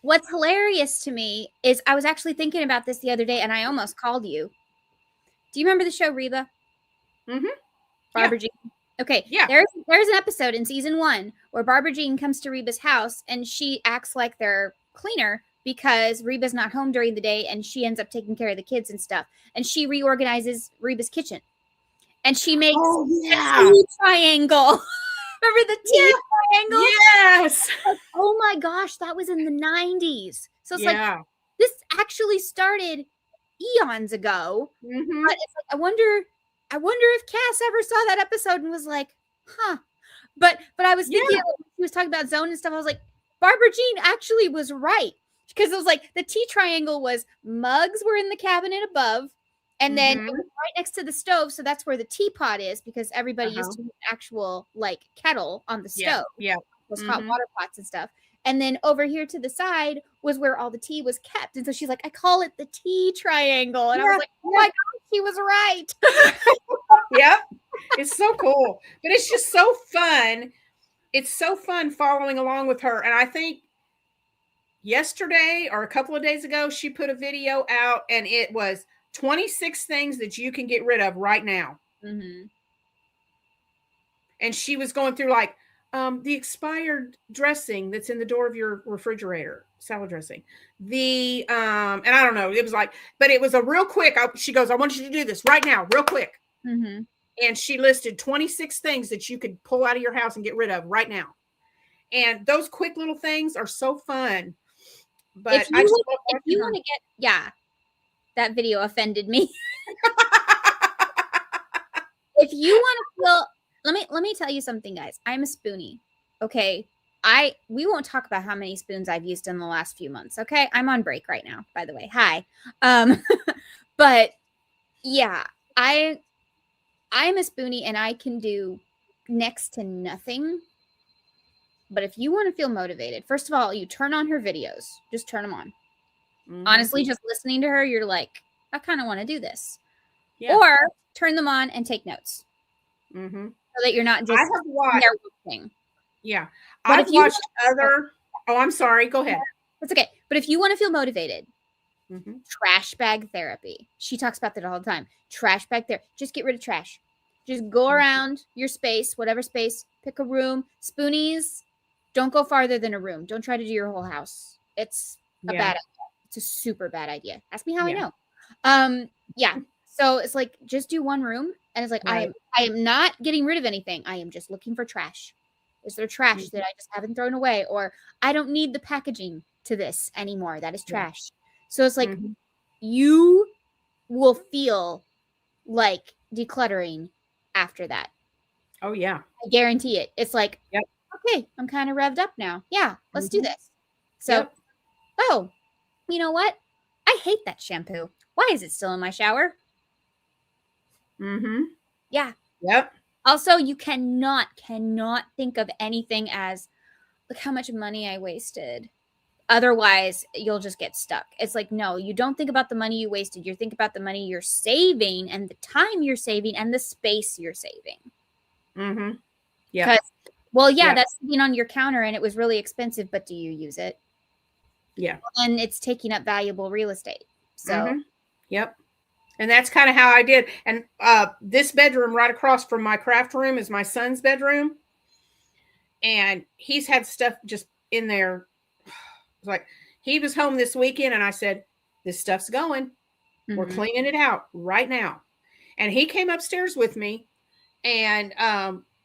What's hilarious to me is I was actually thinking about this the other day, and I almost called you. Do you remember the show Reba? Barbara Jean. Okay. Yeah. There's an episode in season 1 where Barbara Jean comes to Reba's house and she acts like their cleaner because Reba's not home during the day and she ends up taking care of the kids and stuff. And she reorganizes Reba's kitchen. And she makes a T triangle. Remember the T triangle? Yes. Like, oh my gosh, that was in the 90s. So it's like, this actually started eons ago. But it's like, I wonder if Cass ever saw that episode and was like, huh. But I was thinking when she was talking about zone and stuff, I was like, Barbara Jean actually was right. Because it was like the T triangle was mugs were in the cabinet above. And then it was right next to the stove. So that's where the teapot is, because everybody used to use an actual like kettle on the stove. Yeah. Those hot water pots and stuff. And then over here to the side was where all the tea was kept. And so she's like, I call it the T triangle. And I was like, oh my gosh, she was right. Yep. It's so cool. But it's just so fun. It's so fun following along with her. And I think yesterday or a couple of days ago, she put a video out and it was 26 things that you can get rid of right now. And she was going through like the expired dressing that's in the door of your refrigerator, salad dressing. And I don't know, it was like, but it was a real quick. She goes, I want you to do this right now, real quick. And she listed 26 things that you could pull out of your house and get rid of right now. And those quick little things are so fun. But if you want to get, that video offended me. If you want to feel, let me tell you something, guys. I'm a spoonie. Okay. We won't talk about how many spoons I've used in the last few months. Okay. I'm on break right now, by the way. Hi. But yeah, I'm a spoonie and I can do next to nothing. But if you want to feel motivated, first of all, you turn on her videos. Just turn them on. Honestly, just listening to her, you're like, I kind of want to do this. Yeah. Or turn them on and take notes. Mm-hmm. So that you're not just watched, working. Yeah. I've watched other. Oh, I'm sorry. Go ahead. That's okay. But if you want to feel motivated, mm-hmm. trash bag therapy. She talks about that all the time. Trash bag therapy. Just get rid of trash. Just go around your space, whatever space, pick a room. Spoonies, don't go farther than a room. Don't try to do your whole house. It's a bad idea. It's a super bad idea. Ask me how I know. Yeah. So it's like, just do one room. And it's like, I am not getting rid of anything. I am just looking for trash. Is there trash that I just haven't thrown away? Or I don't need the packaging to this anymore. That is trash. So it's like, you will feel like decluttering after that. Oh, yeah. I guarantee it. It's like, okay, I'm kind of revved up now. Yeah, let's do this. So, oh, you know what? I hate that shampoo. Why is it still in my shower? Mm-hmm. Yeah. Yep. Also, you cannot think of anything as, look how much money I wasted. Otherwise, you'll just get stuck. It's like, no, you don't think about the money you wasted. You think about the money you're saving and the time you're saving and the space you're saving. Mm-hmm. Yeah. Well, yeah, that's sitting on your counter and it was really expensive, but do you use it? Yeah. And it's taking up valuable real estate. So, yep. And that's kind of how I did. And this bedroom right across from my craft room is my son's bedroom. And he's had stuff just in there. Like, he was home this weekend and I said, this stuff's going. We're cleaning it out right now. And he came upstairs with me and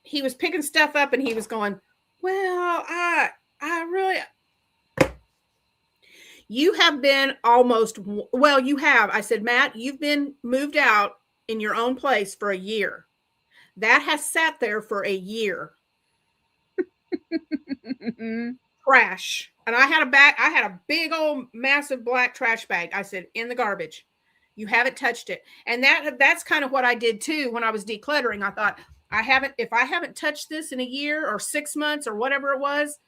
he was picking stuff up and he was going, well, I really, you have been almost, well, you have. I said, Matt, you've been moved out in your own place for a year. That has sat there for a year. Trash. And I had a big old massive black trash bag. I said, in the garbage. You haven't touched it. And that's kind of what I did too when I was decluttering. I thought, if I haven't touched this in a year or 6 months or whatever it was,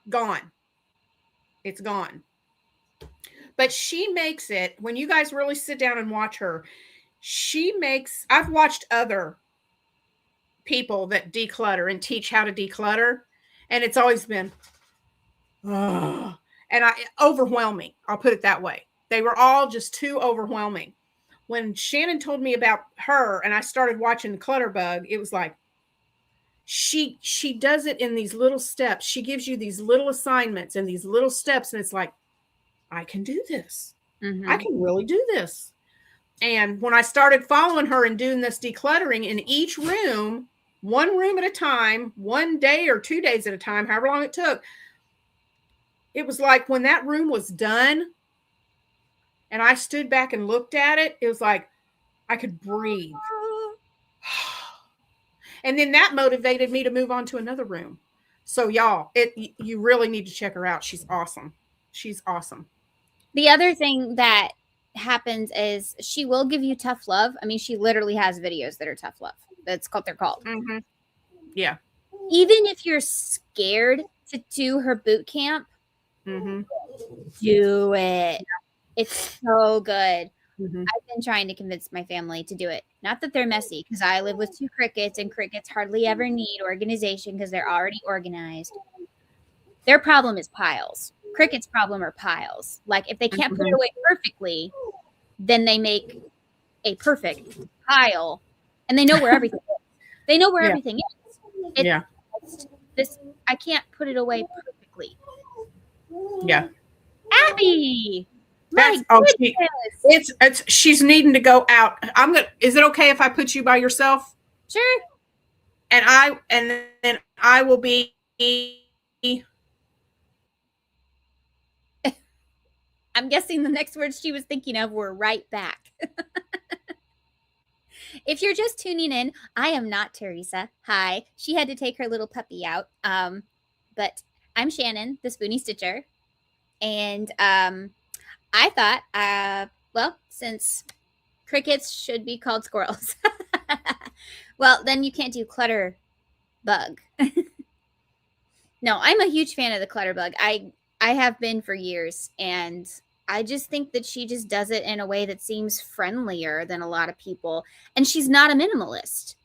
gone. It's gone. But she makes it, when you guys really sit down and watch her, I've watched other people that declutter and teach how to declutter. And it's always been, overwhelming. I'll put it that way. They were all just too overwhelming. When Shannon told me about her and I started watching Clutterbug, it was like, she does it in these little steps. She gives you these little assignments and these little steps. And it's like, I can do this. I can really do this. And when I started following her and doing this decluttering in each room, one room at a time, 1 day or 2 days at a time, however long it took, it was like when that room was done and I stood back and looked at it, it was like I could breathe. And then that motivated me to move on to another room. So y'all, you really need to check her out. She's awesome. She's awesome. The other thing that happens is she will give you tough love. I mean, she literally has videos that are tough love. That's what they're called. Yeah. Even if you're scared to do her boot camp, do it. It's so good. I've been trying to convince my family to do it. Not that they're messy, because I live with 2 crickets, and crickets hardly ever need organization because they're already organized. Their problem is piles. Crickets' problem are piles. Like, if they can't put it away perfectly, then they make a perfect pile, and they know where everything is. They know where everything is. This, I can't put it away perfectly. Yeah. Abby! She's needing to go out. Is it okay if I put you by yourself? Sure. And then I will be. I'm guessing the next words she was thinking of were right back. If you're just tuning in, I am not Teresa. Hi. She had to take her little puppy out. But I'm Shannon, the Spoony Stitcher. And I thought, well, since crickets should be called squirrels, well, then you can't do clutter bug. No, I'm a huge fan of the clutter bug. I have been for years, and I just think that she just does it in a way that seems friendlier than a lot of people. And she's not a minimalist,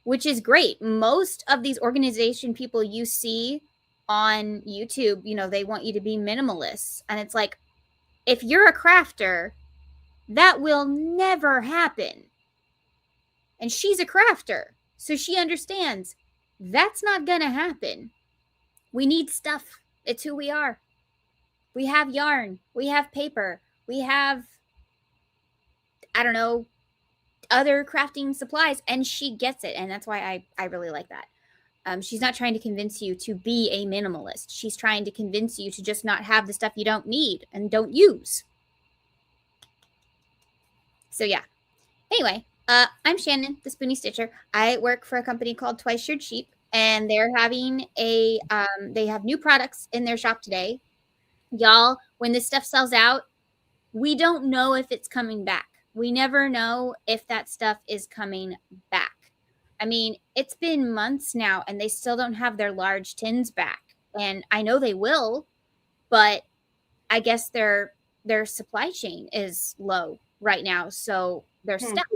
which is great. Most of these organization people you see on YouTube, you know, they want you to be minimalists. And it's like, if you're a crafter, that will never happen. And she's a crafter, so she understands that's not going to happen. We need stuff. It's who we are. We have yarn. We have paper. We have, I don't know, other crafting supplies. And she gets it. And that's why I really like that. She's not trying to convince you to be a minimalist. She's trying to convince you to just not have the stuff you don't need and don't use. So yeah. Anyway, I'm Shannon, the Spoony Stitcher. I work for a company called Twice Shirred Sheep, and they're having a, they have new products in their shop today. Y'all, when this stuff sells out, we don't know if it's coming back. We never know if that stuff is coming back. I mean, it's been months now, and they still don't have their large tins back. And I know they will, but I guess their supply chain is low right now, so they're stuck.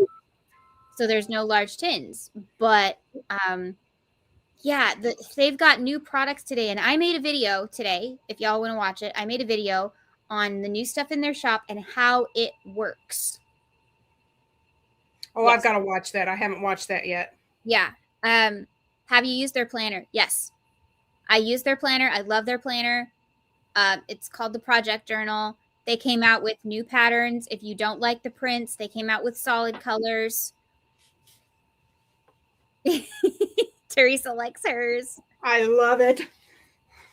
So there's no large tins. But yeah, they've got new products today, and I made a video today. If y'all want to watch it, I made a video on the new stuff in their shop and how it works. Oh, yes. I've got to watch that. I haven't watched that yet. Yeah. Have you used their planner? Yes. I use their planner. I love their planner. It's called the Project Journal. They came out with new patterns. If you don't like the prints, they came out with solid colors. Teresa likes hers. I love it.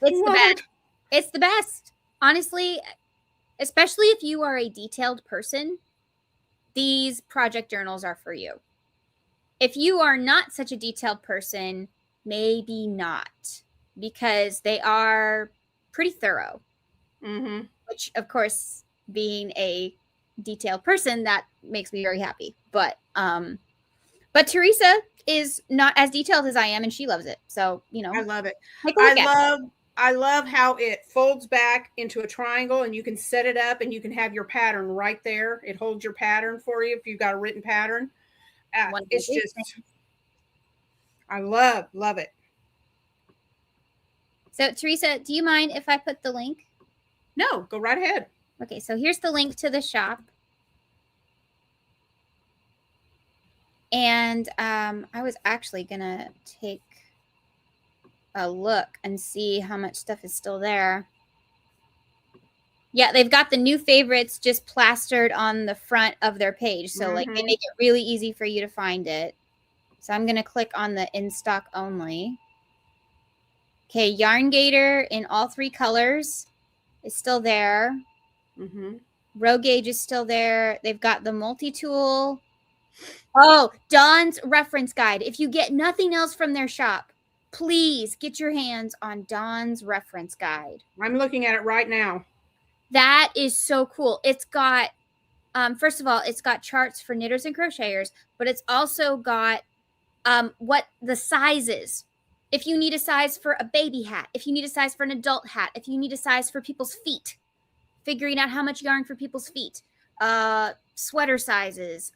It's the best. It's the best. Honestly, especially if you are a detailed person, these project journals are for you. If you are not such a detailed person, maybe not, because they are pretty thorough. Mm-hmm. Which, of course, being a detailed person, that makes me very happy. But Teresa is not as detailed as I am, and she loves it. So, you know, I love it. I love how it folds back into a triangle, and you can set it up, and you can have your pattern right there. It holds your pattern for you if you've got a written pattern. It's just, I love it. So, Teresa, do you mind if I put the link? No, go right ahead. Okay, so here's the link to the shop. And I was actually going to take a look and see how much stuff is still there. Yeah, they've got the new favorites just plastered on the front of their page. So, like, they make it really easy for you to find it. So I'm going to click on the in stock only. Okay, Yarn Gator in all 3 colors is still there. Row Gauge is still there. They've got the multi-tool. Oh, Dawn's reference guide. If you get nothing else from their shop, please get your hands on Dawn's reference guide. I'm looking at it right now. That is so cool. It's got, first of all, it's got charts for knitters and crocheters, but it's also got what the sizes. If you need a size for a baby hat, if you need a size for an adult hat, if you need a size for people's feet, figuring out how much yarn for people's feet, sweater sizes,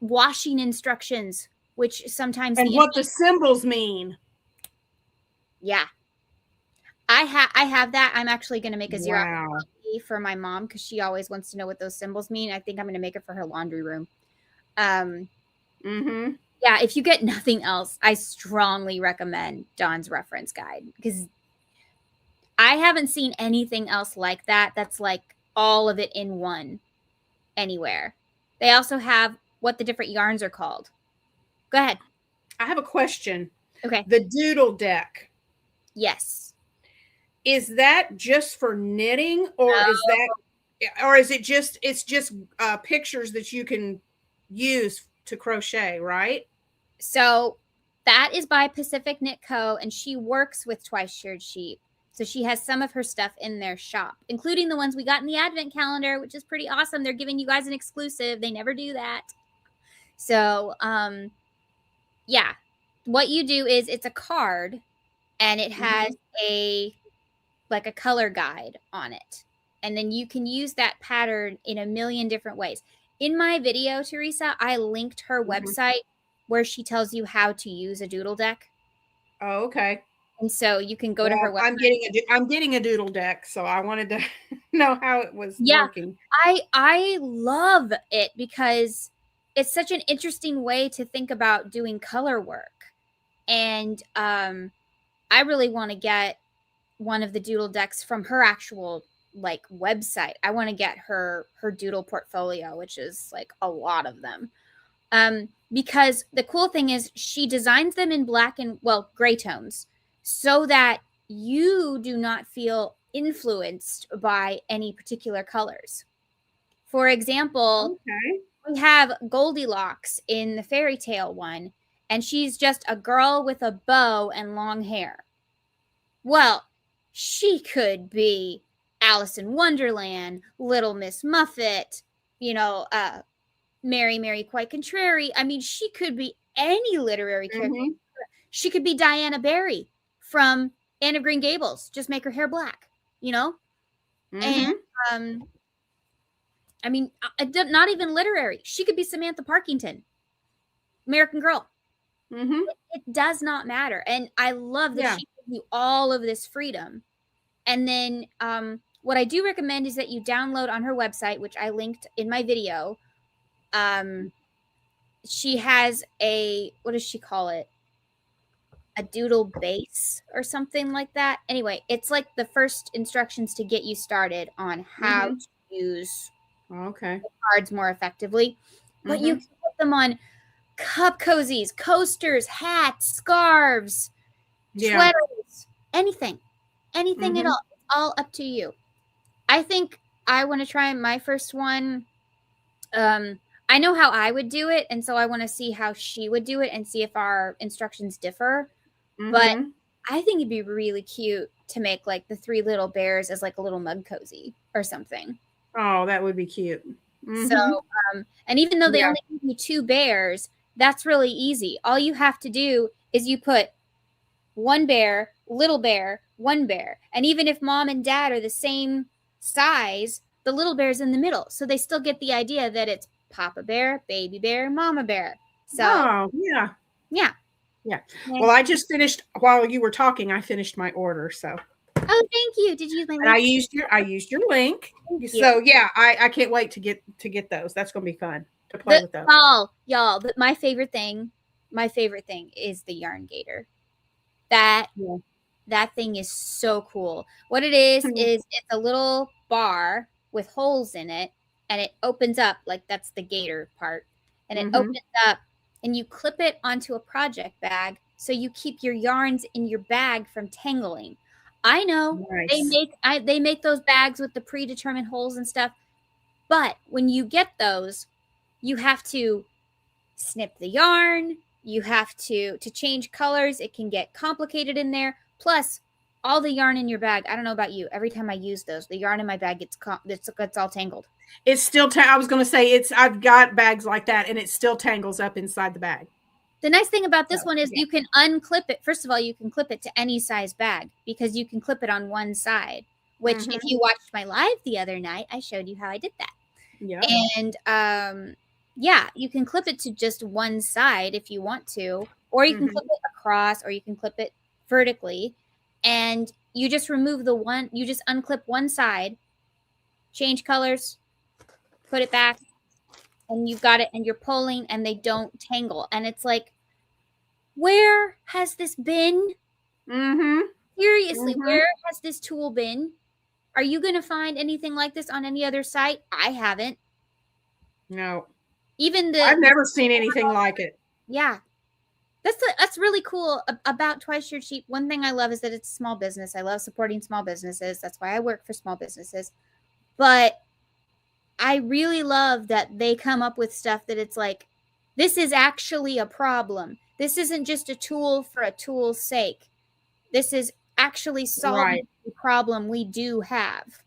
washing instructions, which sometimes and what the symbols mean. Yeah, I have that. I'm actually going to make a Xerox copy for my mom because she always wants to know what those symbols mean. I think I'm going to make it for her laundry room. Yeah, if you get nothing else, I strongly recommend Dawn's reference guide because I haven't seen anything else like that. That's like all of it in one anywhere. They also have what the different yarns are called. Go ahead. I have a question. Okay. The doodle deck. Yes. Is that just for knitting, or is it just pictures that you can use to crochet, right? So that is by Pacific Knit Co., and she works with Twice Shirred Sheep. So she has some of her stuff in their shop, including the ones we got in the advent calendar, which is pretty awesome. They're giving you guys an exclusive. They never do that. So, yeah, what you do is it's a card and it has a color guide on it. And then you can use that pattern in a million different ways. In my video, Teresa, I linked her website where she tells you how to use a doodle deck. Oh, okay. And so you can go to her website. I'm getting a doodle deck, so I wanted to know how it was working. I love it because it's such an interesting way to think about doing color work. And I really want to get one of the doodle decks from her actual like website. I want to get her doodle portfolio, which is like a lot of them. Because the cool thing is she designs them in black and gray tones so that you do not feel influenced by any particular colors. For example, we have Goldilocks in the fairy tale one, and she's just a girl with a bow and long hair. Well, she could be Alice in Wonderland, Little Miss Muffet, Mary, Mary, quite contrary. I mean, she could be any literary character. She could be Diana Barry from Anne of Green Gables. Just make her hair black, And I mean, not even literary. She could be Samantha Parkington, American Girl. It does not matter. And I love that she gives you all of this freedom. And then what I do recommend is that you download on her website, which I linked in my video. She has what does she call it? A doodle base or something like that. Anyway, it's like the first instructions to get you started on how to use the cards more effectively. But you can put them on cup cozies, coasters, hats, scarves, sweaters, anything at all. It's all up to you. I think I want to try my first one. I know how I would do it, and so I want to see how she would do it and see if our instructions differ. But I think it'd be really cute to make like the 3 little bears as like a little mug cozy or something. Oh, that would be cute. So, and even though they only give you 2 bears, that's really easy. All you have to do is you put 1 bear, little bear, 1 bear. And even if mom and dad are the same size, the little bear's in the middle. So they still get the idea that it's Papa Bear, Baby Bear, Mama Bear. So, yeah. Well, I just finished while you were talking. I finished my order. So. Oh, thank you. Did you use my link? I used your link. So yeah, I can't wait to get those. That's gonna be fun to play with those. Y'all. But my favorite thing is the yarn gator. That thing is so cool. What it is it's a little bar with holes in it, and it opens up like that's the gator part, and it opens up, and you clip it onto a project bag so you keep your yarns in your bag from tangling. I know they make those bags with the predetermined holes and stuff, but when you get those, you have to snip the yarn. You have to change colors. It can get complicated in there. Plus, all the yarn in your bag. I don't know about you. Every time I use those, the yarn in my bag gets all tangled. It's still. I was going to say I've got bags like that, and it still tangles up inside the bag. The nice thing about this one is you can unclip it. First of all, you can clip it to any size bag because you can clip it on one side, which if you watched my live the other night, I showed you how I did that. Yeah. And you can clip it to just one side if you want to, or you can clip it across, or you can clip it vertically, and you just remove you just unclip one side, change colors, put it back, and you've got it, and you're pulling, and they don't tangle. And it's like, where has this been? Seriously, where has this tool been? Are you going to find anything like this on any other site? I haven't. No. I've never seen anything like it. Yeah. That's really cool about Twice Your Cheap. One thing I love is that it's a small business. I love supporting small businesses. That's why I work for small businesses. But I really love that they come up with stuff that it's like, this is actually a problem. This isn't just a tool for a tool's sake. This is actually solving the problem we do have.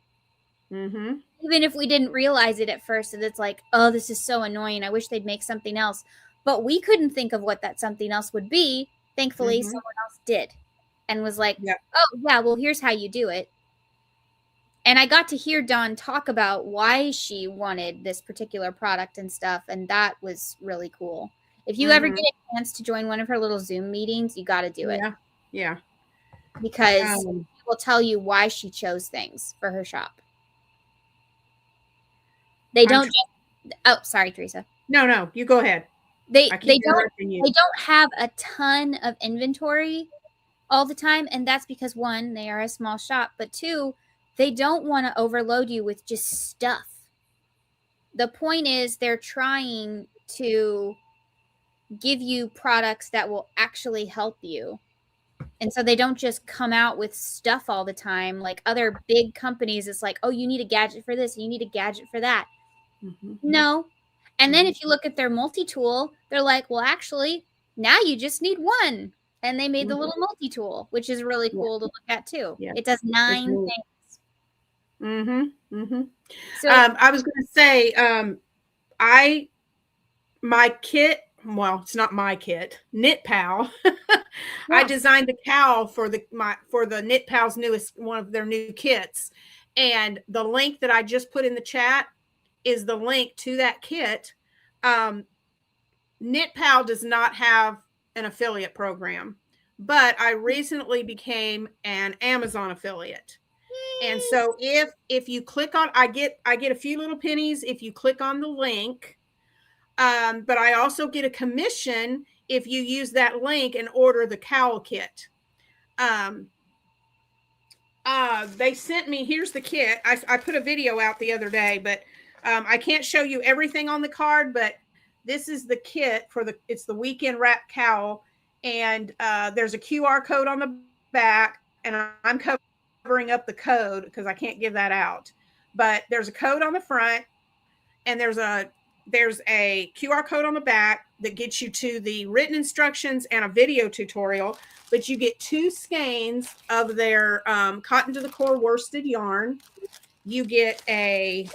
Even if we didn't realize it at first, and it's like, oh, this is so annoying. I wish they'd make something else. But we couldn't think of what that something else would be. Thankfully, someone else did and was like, oh, yeah, well, here's how you do it. And I got to hear Dawn talk about why she wanted this particular product and stuff, and that was really cool. If you ever get a chance to join one of her little Zoom meetings, you got to do it. Yeah. Because she will tell you why she chose things for her shop. They don't just, oh, sorry, Teresa. No, you go ahead. They don't have a ton of inventory all the time, and that's because 1, they are a small shop, but 2, they don't want to overload you with just stuff. The point is they're trying to give you products that will actually help you. And so they don't just come out with stuff all the time like other big companies. It's like, oh, you need a gadget for this, you need a gadget for that. No. And then if you look at their multi-tool, they're like, well, actually, now you just need 1. And they made the little multi-tool, which is really cool to look at too. It does 9 things. So I was going to say, my kit, well, it's not my kit, Knit Pal. I designed the cowl for the Knit Pal's newest, one of their new kits. And the link that I just put in the chat is the link to that kit. Knit Pal does not have an affiliate program, but I recently became an Amazon affiliate. And so if you click on, I get a few little pennies if you click on the link. But I also get a commission if you use that link and order the cowl kit. They sent me, here's the kit. I put a video out the other day, but I can't show you everything on the card, but this is the kit for it's the weekend wrap cowl. And there's a QR code on the back, and I'm covering up the code because I can't give that out. But there's a code on the front, and there's a QR code on the back that gets you to the written instructions and a video tutorial. But you get 2 skeins of their cotton to the core worsted yarn. You get a,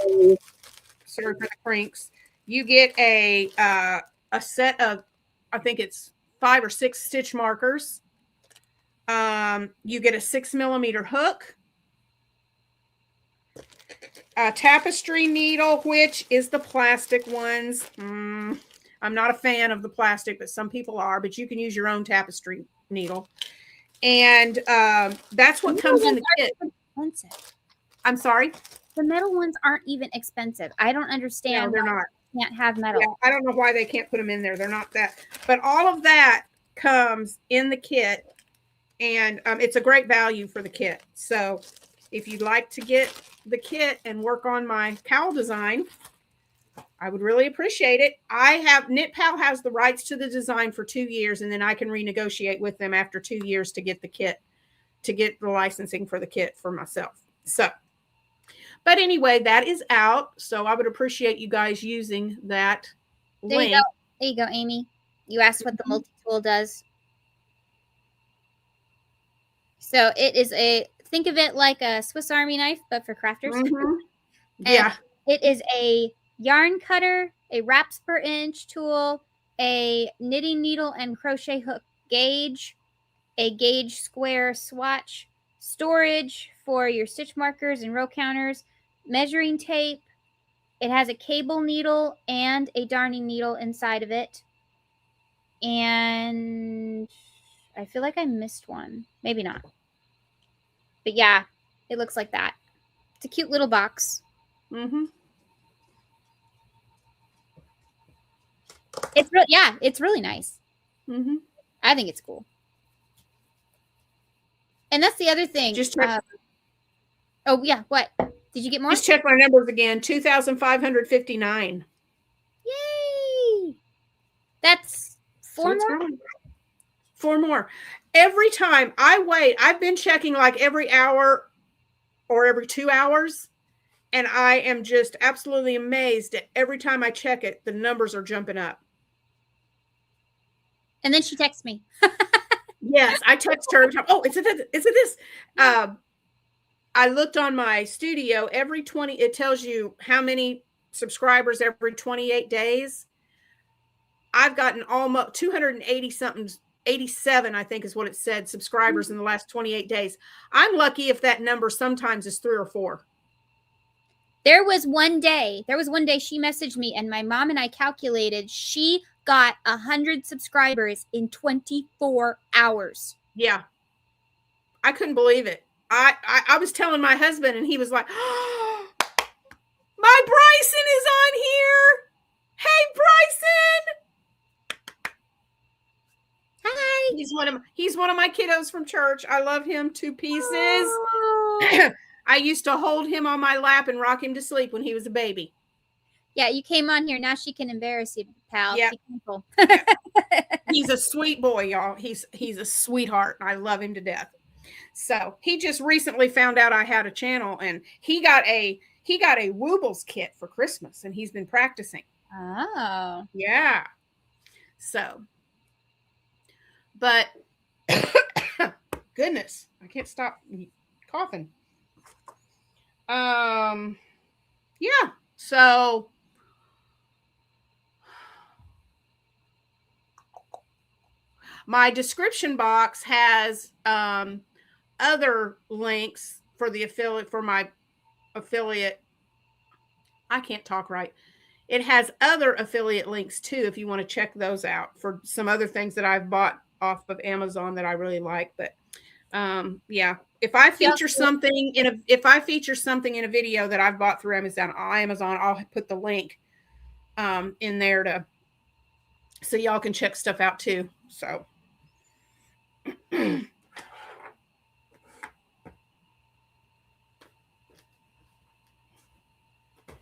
sorry for the crinks. You get a set of, I think it's 5 or 6 stitch markers. You get a 6mm hook, a tapestry needle, which is the plastic ones. I'm not a fan of the plastic, but some people are. But you can use your own tapestry needle, and that's what comes in the kit. Expensive. I'm sorry. The metal ones aren't even expensive. I don't understand. No, they're not. Can't have metal. Yeah, I don't know why they can't put them in there. They're not that. But all of that comes in the kit, and it's a great value for the kit. So if you'd like to get the kit and work on my cowl design, I would really appreciate it. Knit Pal has the rights to the design for 2 years, and then I can renegotiate with them after 2 years to get the kit, to get the licensing for the kit for myself. So, but anyway, that is out. So I would appreciate you guys using that link. There you go, Amy. You asked what the multi-tool does. So it is think of it like a Swiss Army knife, but for crafters. Yeah. It is a yarn cutter, a wraps per inch tool, a knitting needle and crochet hook gauge, a gauge square swatch, storage for your stitch markers and row counters, measuring tape. It has a cable needle and a darning needle inside of it. And I feel like I missed one. Maybe not. But yeah, it looks like that. It's a cute little box. It's really nice. I think it's cool. And that's the other thing. Just check. Oh yeah, what? Did you get more? Just check my numbers again. 2,559. Yay! That's 4 more. 4 more. Every time I wait, I've been checking like every hour or every 2 hours, and I am just absolutely amazed at every time I check it, the numbers are jumping up. And then she texts me. Yes, I text her every time. Oh, is it this? I looked on my studio every 20. It tells you how many subscribers every 28 days. I've gotten almost 280 something. 87, I think is what it said, subscribers in the last 28 days. I'm lucky if that number sometimes is 3 or 4. There was one day she messaged me, and my mom and I calculated she got 100 subscribers in 24 hours. Yeah. I couldn't believe it. I was telling my husband, and he was like, oh, my Bryson is on here. Hey, Bryson. Hi. He's one of my kiddos from church. I love him to pieces. Oh. I used to hold him on my lap and rock him to sleep when he was a baby. Yeah, you came on here. Now she can embarrass you, pal. Yeah. He's a sweet boy, y'all. He's a sweetheart. I love him to death. So he just recently found out I had a channel, and he got a Woobles kit for Christmas, and he's been practicing. Oh. Yeah. So, but goodness, I can't stop coughing. Yeah. So my description box has other links for the affiliate, for my affiliate. I can't talk right. It has other affiliate links too, if you want to check those out for some other things that I've bought off of Amazon that I really like. But yeah, if I feature something in a video that I've bought through Amazon, I'll put the link in there so y'all can check stuff out too. So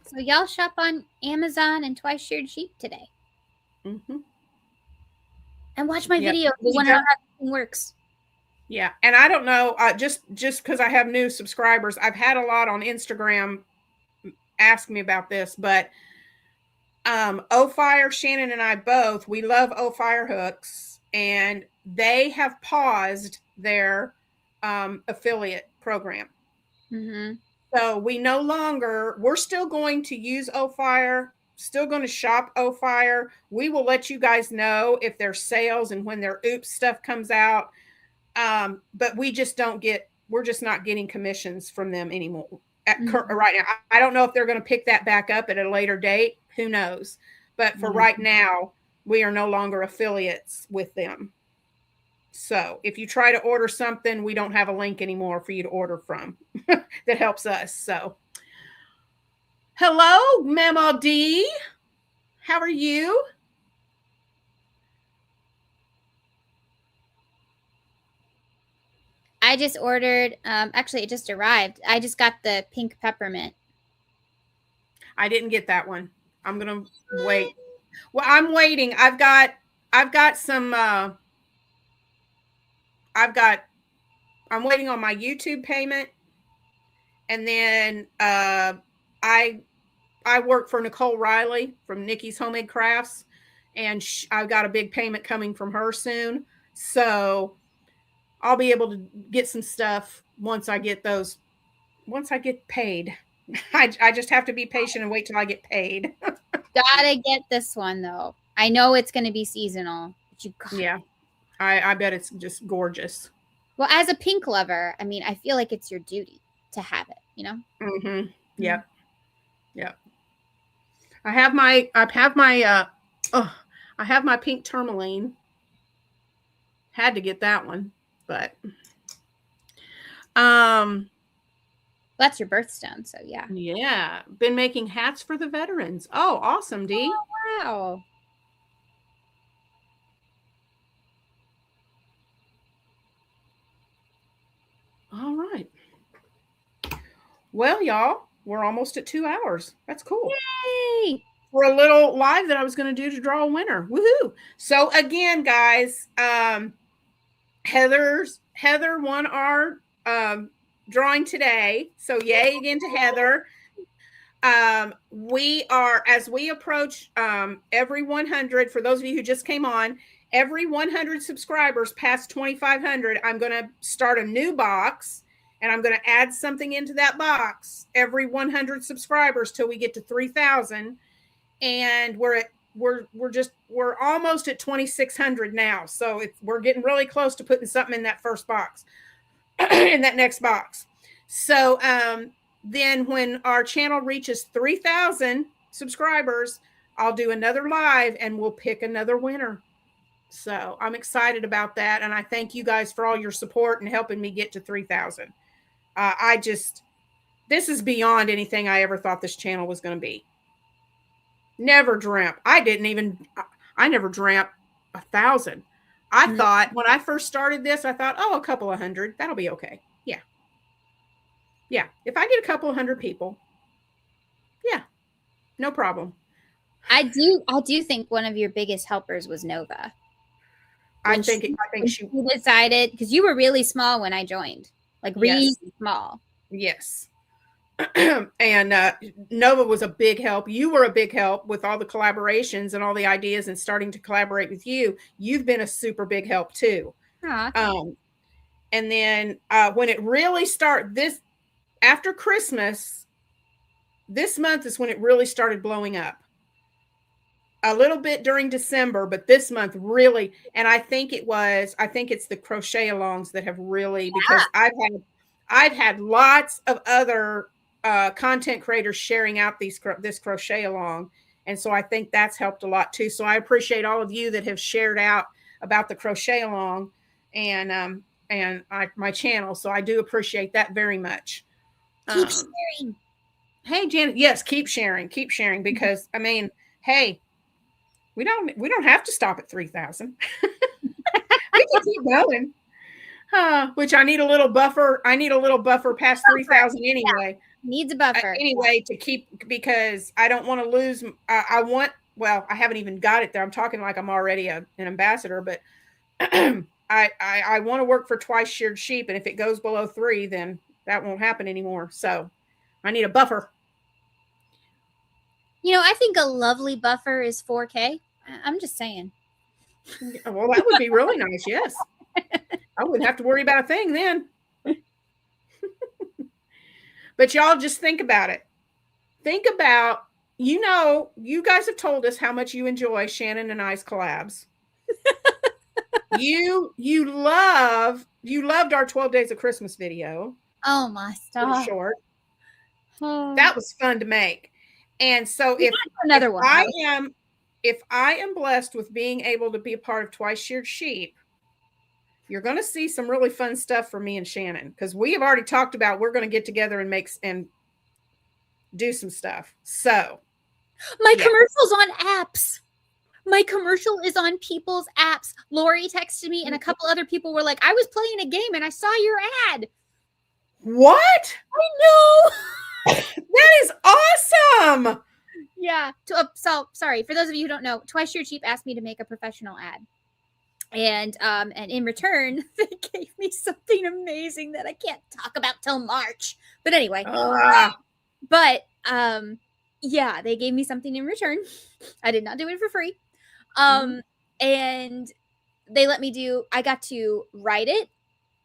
So y'all shop on Amazon and Twice Shared Sheep today. Mm-hmm. And watch my video. You want to know how everything works. Yeah, and I don't know, just because I have new subscribers, I've had a lot on Instagram ask me about this, but O-Fire, Shannon and I both, we love O-Fire hooks, and they have paused their affiliate program. Mm-hmm. So we're still going to use O-Fire, still going to shop O-Fire. We will let you guys know if there's sales and when their oops stuff comes out. But we're just not getting commissions from them anymore right now. I don't know if they're going to pick that back up at a later date. Who knows? But for right now, we are no longer affiliates with them. So if you try to order something, we don't have a link anymore for you to order from that helps us. So hello, Mama D. How are you? I just ordered, actually it just arrived. I just got the pink peppermint. I didn't get that one. I'm going to wait. Well, I'm waiting. I'm waiting on my YouTube payment. And then I work for Nicole Riley from Nikki's Homemade Crafts, and I've got a big payment coming from her soon. So I'll be able to get some stuff once I get paid. I just have to be patient and wait till I get paid. Gotta get this one though. I know it's going to be seasonal. But yeah, I bet it's just gorgeous. Well, as a pink lover, I mean, I feel like it's your duty to have it, you know? Mm-hmm. Yep. Yep. I have my pink tourmaline. Had to get that one, but that's your birthstone, so yeah. Yeah. Been making hats for the veterans. Oh, awesome, D. Oh, wow. All right. Well, y'all, we're almost at 2 hours. That's cool. Yay! For a little live that I was going to do to draw a winner. Woohoo! So again, guys, Heather won our drawing today. So yay again to Heather. We are, as we approach every 100, for those of you who just came on, every 100 subscribers past 2,500, I'm going to start a new box, and I'm going to add something into that box every 100 subscribers till we get to 3,000. And we're almost at 2,600 now. So we're getting really close to putting something in that first box, in that next box. So then when our channel reaches 3,000 subscribers, I'll do another live and we'll pick another winner. So I'm excited about that. And I thank you guys for all your support and helping me get to 3,000. This is beyond anything I ever thought this channel was going to be. Never dreamt. I never dreamt 1,000. I thought when I first started this, I thought, oh, a couple of hundred, that'll be okay. Yeah. Yeah. If I get a couple of hundred people, yeah, no problem. I do think one of your biggest helpers was Nova. I think she decided, because you were really small when I joined, like really small. Yes. And Nova was a big help. You were a big help with all the collaborations and all the ideas and starting to collaborate with you. You've been a super big help too. And then when it really started, after Christmas, this month is when it really started blowing up. A little bit during December, but this month really, and I think it's the crochet alongs that have really, because I've had lots of other content creators sharing out this crochet along, and so I think that's helped a lot too. So I appreciate all of you that have shared out about the crochet along and my channel. So I do appreciate that very much. Keep sharing. Hey Janet, yes, keep sharing, because I mean, hey, we don't have to stop at 3,000. We can keep going. Which I need a little buffer. I need a little buffer past 3,000 anyway. Yeah. Needs a buffer. Anyway, to keep, because I don't want to lose. I haven't even got it there. I'm talking like I'm already an ambassador, but I want to work for Twice Sheared Sheep. And if it goes below 3, then that won't happen anymore. So I need a buffer. I think a lovely buffer is 4K. I'm just saying. Well, that would be really nice. Yes. I wouldn't have to worry about a thing then. But y'all just think about it. Think about, you guys have told us how much you enjoy Shannon and I's collabs. You loved our 12 Days of Christmas video. Oh my stuff. Short. That was fun to make. And so if I am blessed with being able to be a part of Twice Sheared Sheep, you're going to see some really fun stuff from me and Shannon, because we have already talked about we're going to get together and do some stuff. So my commercial's on apps. My commercial is on people's apps. Lori texted me and a couple other people were like, I was playing a game and I saw your ad. What? I know. That is awesome. Yeah. So sorry, for those of you who don't know, Twice Sheared Sheep asked me to make a professional ad. And in return, they gave me something amazing that I can't talk about till March. But anyway, yeah, they gave me something in return. I did not do it for free. And they let me I got to write it,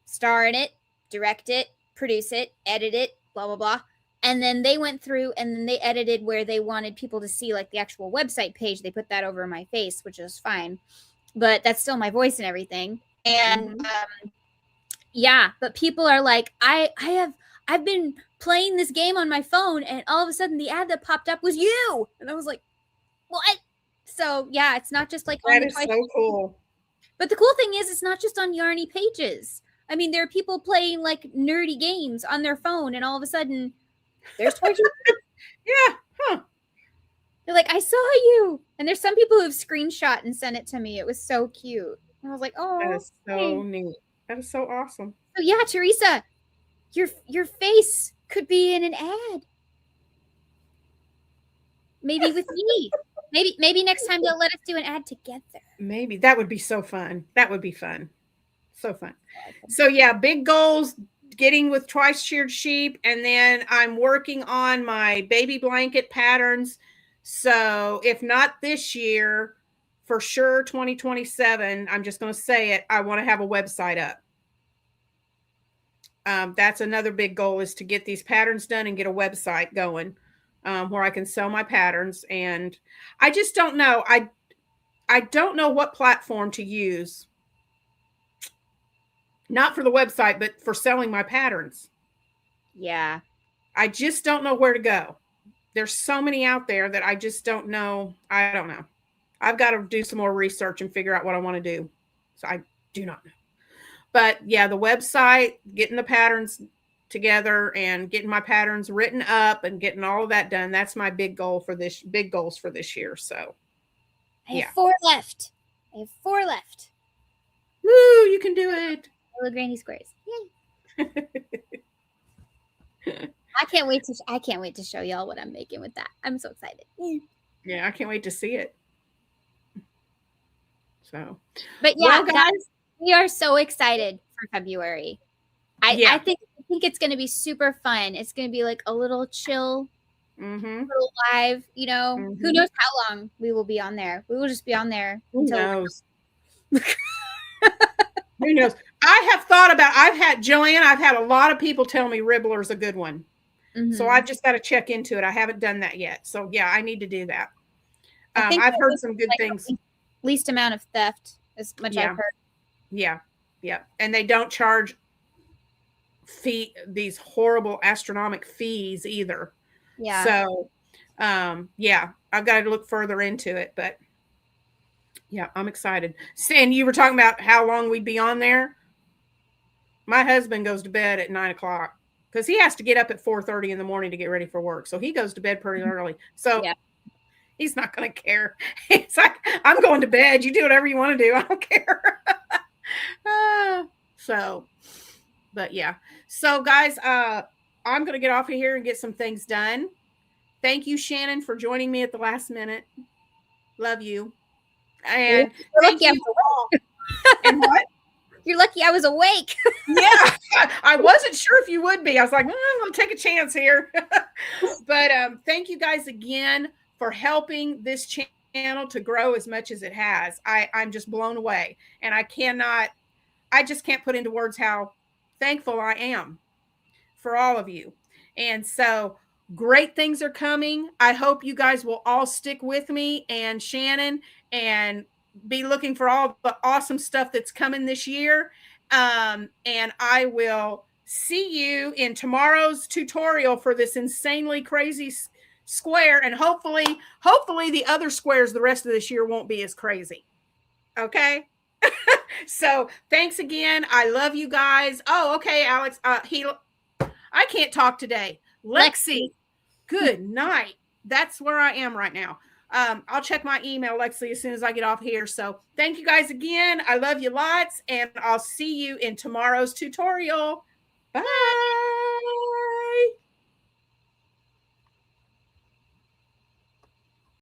star in it, direct it, produce it, edit it, blah, blah, blah. And then they went through and then they edited where they wanted people to see like the actual website page. They put that over my face, which is fine. But that's still my voice and everything. And yeah, but people are like, I've been playing this game on my phone and all of a sudden the ad that popped up was you. And I was like, what? So yeah, it's not just like that is so cool. But the cool thing is it's not just on Yarny pages. I mean, there are people playing like nerdy games on their phone and all of a sudden there's yeah. Huh. They're like, I saw you. And there's some people who've screenshot and sent it to me. It was so cute. And I was like, oh, that is so neat. That is so awesome. So yeah, Teresa, your face could be in an ad. Maybe with me. Maybe next time they'll let us do an ad together. Maybe. That would be so fun. That would be fun. So fun. So yeah, big goals, getting with Twice Sheared Sheep. And then I'm working on my baby blanket patterns. So if not this year, for sure 2027, I'm just going to say it, I want to have a website up. That's another big goal, is to get these patterns done and get a website going where I can sell my patterns. And I just don't know. I don't know what platform to use. Not for the website, but for selling my patterns. Yeah. I just don't know where to go. There's so many out there that I just don't know. I don't know. I've got to do some more research and figure out what I want to do. So I do not know. But yeah, the website, getting the patterns together and getting my patterns written up and getting all of that done. That's my big goals for this year. So I have 4 left. Woo, you can do it. Little granny squares. Yay. I can't wait to show y'all what I'm making with that. I'm so excited. Yeah, I can't wait to see it. So, but yeah, well, guys, we are so excited for February. I think it's going to be super fun. It's going to be like a little chill, little live. You know, who knows how long we will be on there? We will just be on there. Who knows? Who knows? I've had a lot of people tell me Ribbler's a good one. So I've just got to check into it. I haven't done that yet. So yeah, I need to do that. I've heard some good things. Least amount of theft, as much I've heard. Yeah. And they don't charge these horrible astronomical fees either. Yeah. So I've got to look further into it, but yeah, I'm excited. And you were talking about how long we'd be on there. My husband goes to bed at 9 o'clock because he has to get up at 4:30 in the morning to get ready for work. So he goes to bed pretty early. So he's not going to care. It's like, I'm going to bed. You do whatever you want to do. I don't care. But yeah. So guys, I'm going to get off of here and get some things done. Thank you, Shannon, for joining me at the last minute. Love you. And thank you all. And what? You're lucky I was awake. Yeah, I wasn't sure if you would be. I was like, I'm going to take a chance here. But thank you guys again for helping this channel to grow as much as it has. I'm just blown away. And I just can't put into words how thankful I am for all of you. And so great things are coming. I hope you guys will all stick with me and Shannon and be looking for all the awesome stuff that's coming this year. And I will see you in tomorrow's tutorial for this insanely crazy square. And hopefully the other squares the rest of this year won't be as crazy. Okay. So thanks again. I love you guys. Oh, okay, Alex. I can't talk today. Lexi. Good night. That's where I am right now. I'll check my email, Lexi, as soon as I get off here. So thank you guys again. I love you lots, and I'll see you in tomorrow's tutorial. Bye.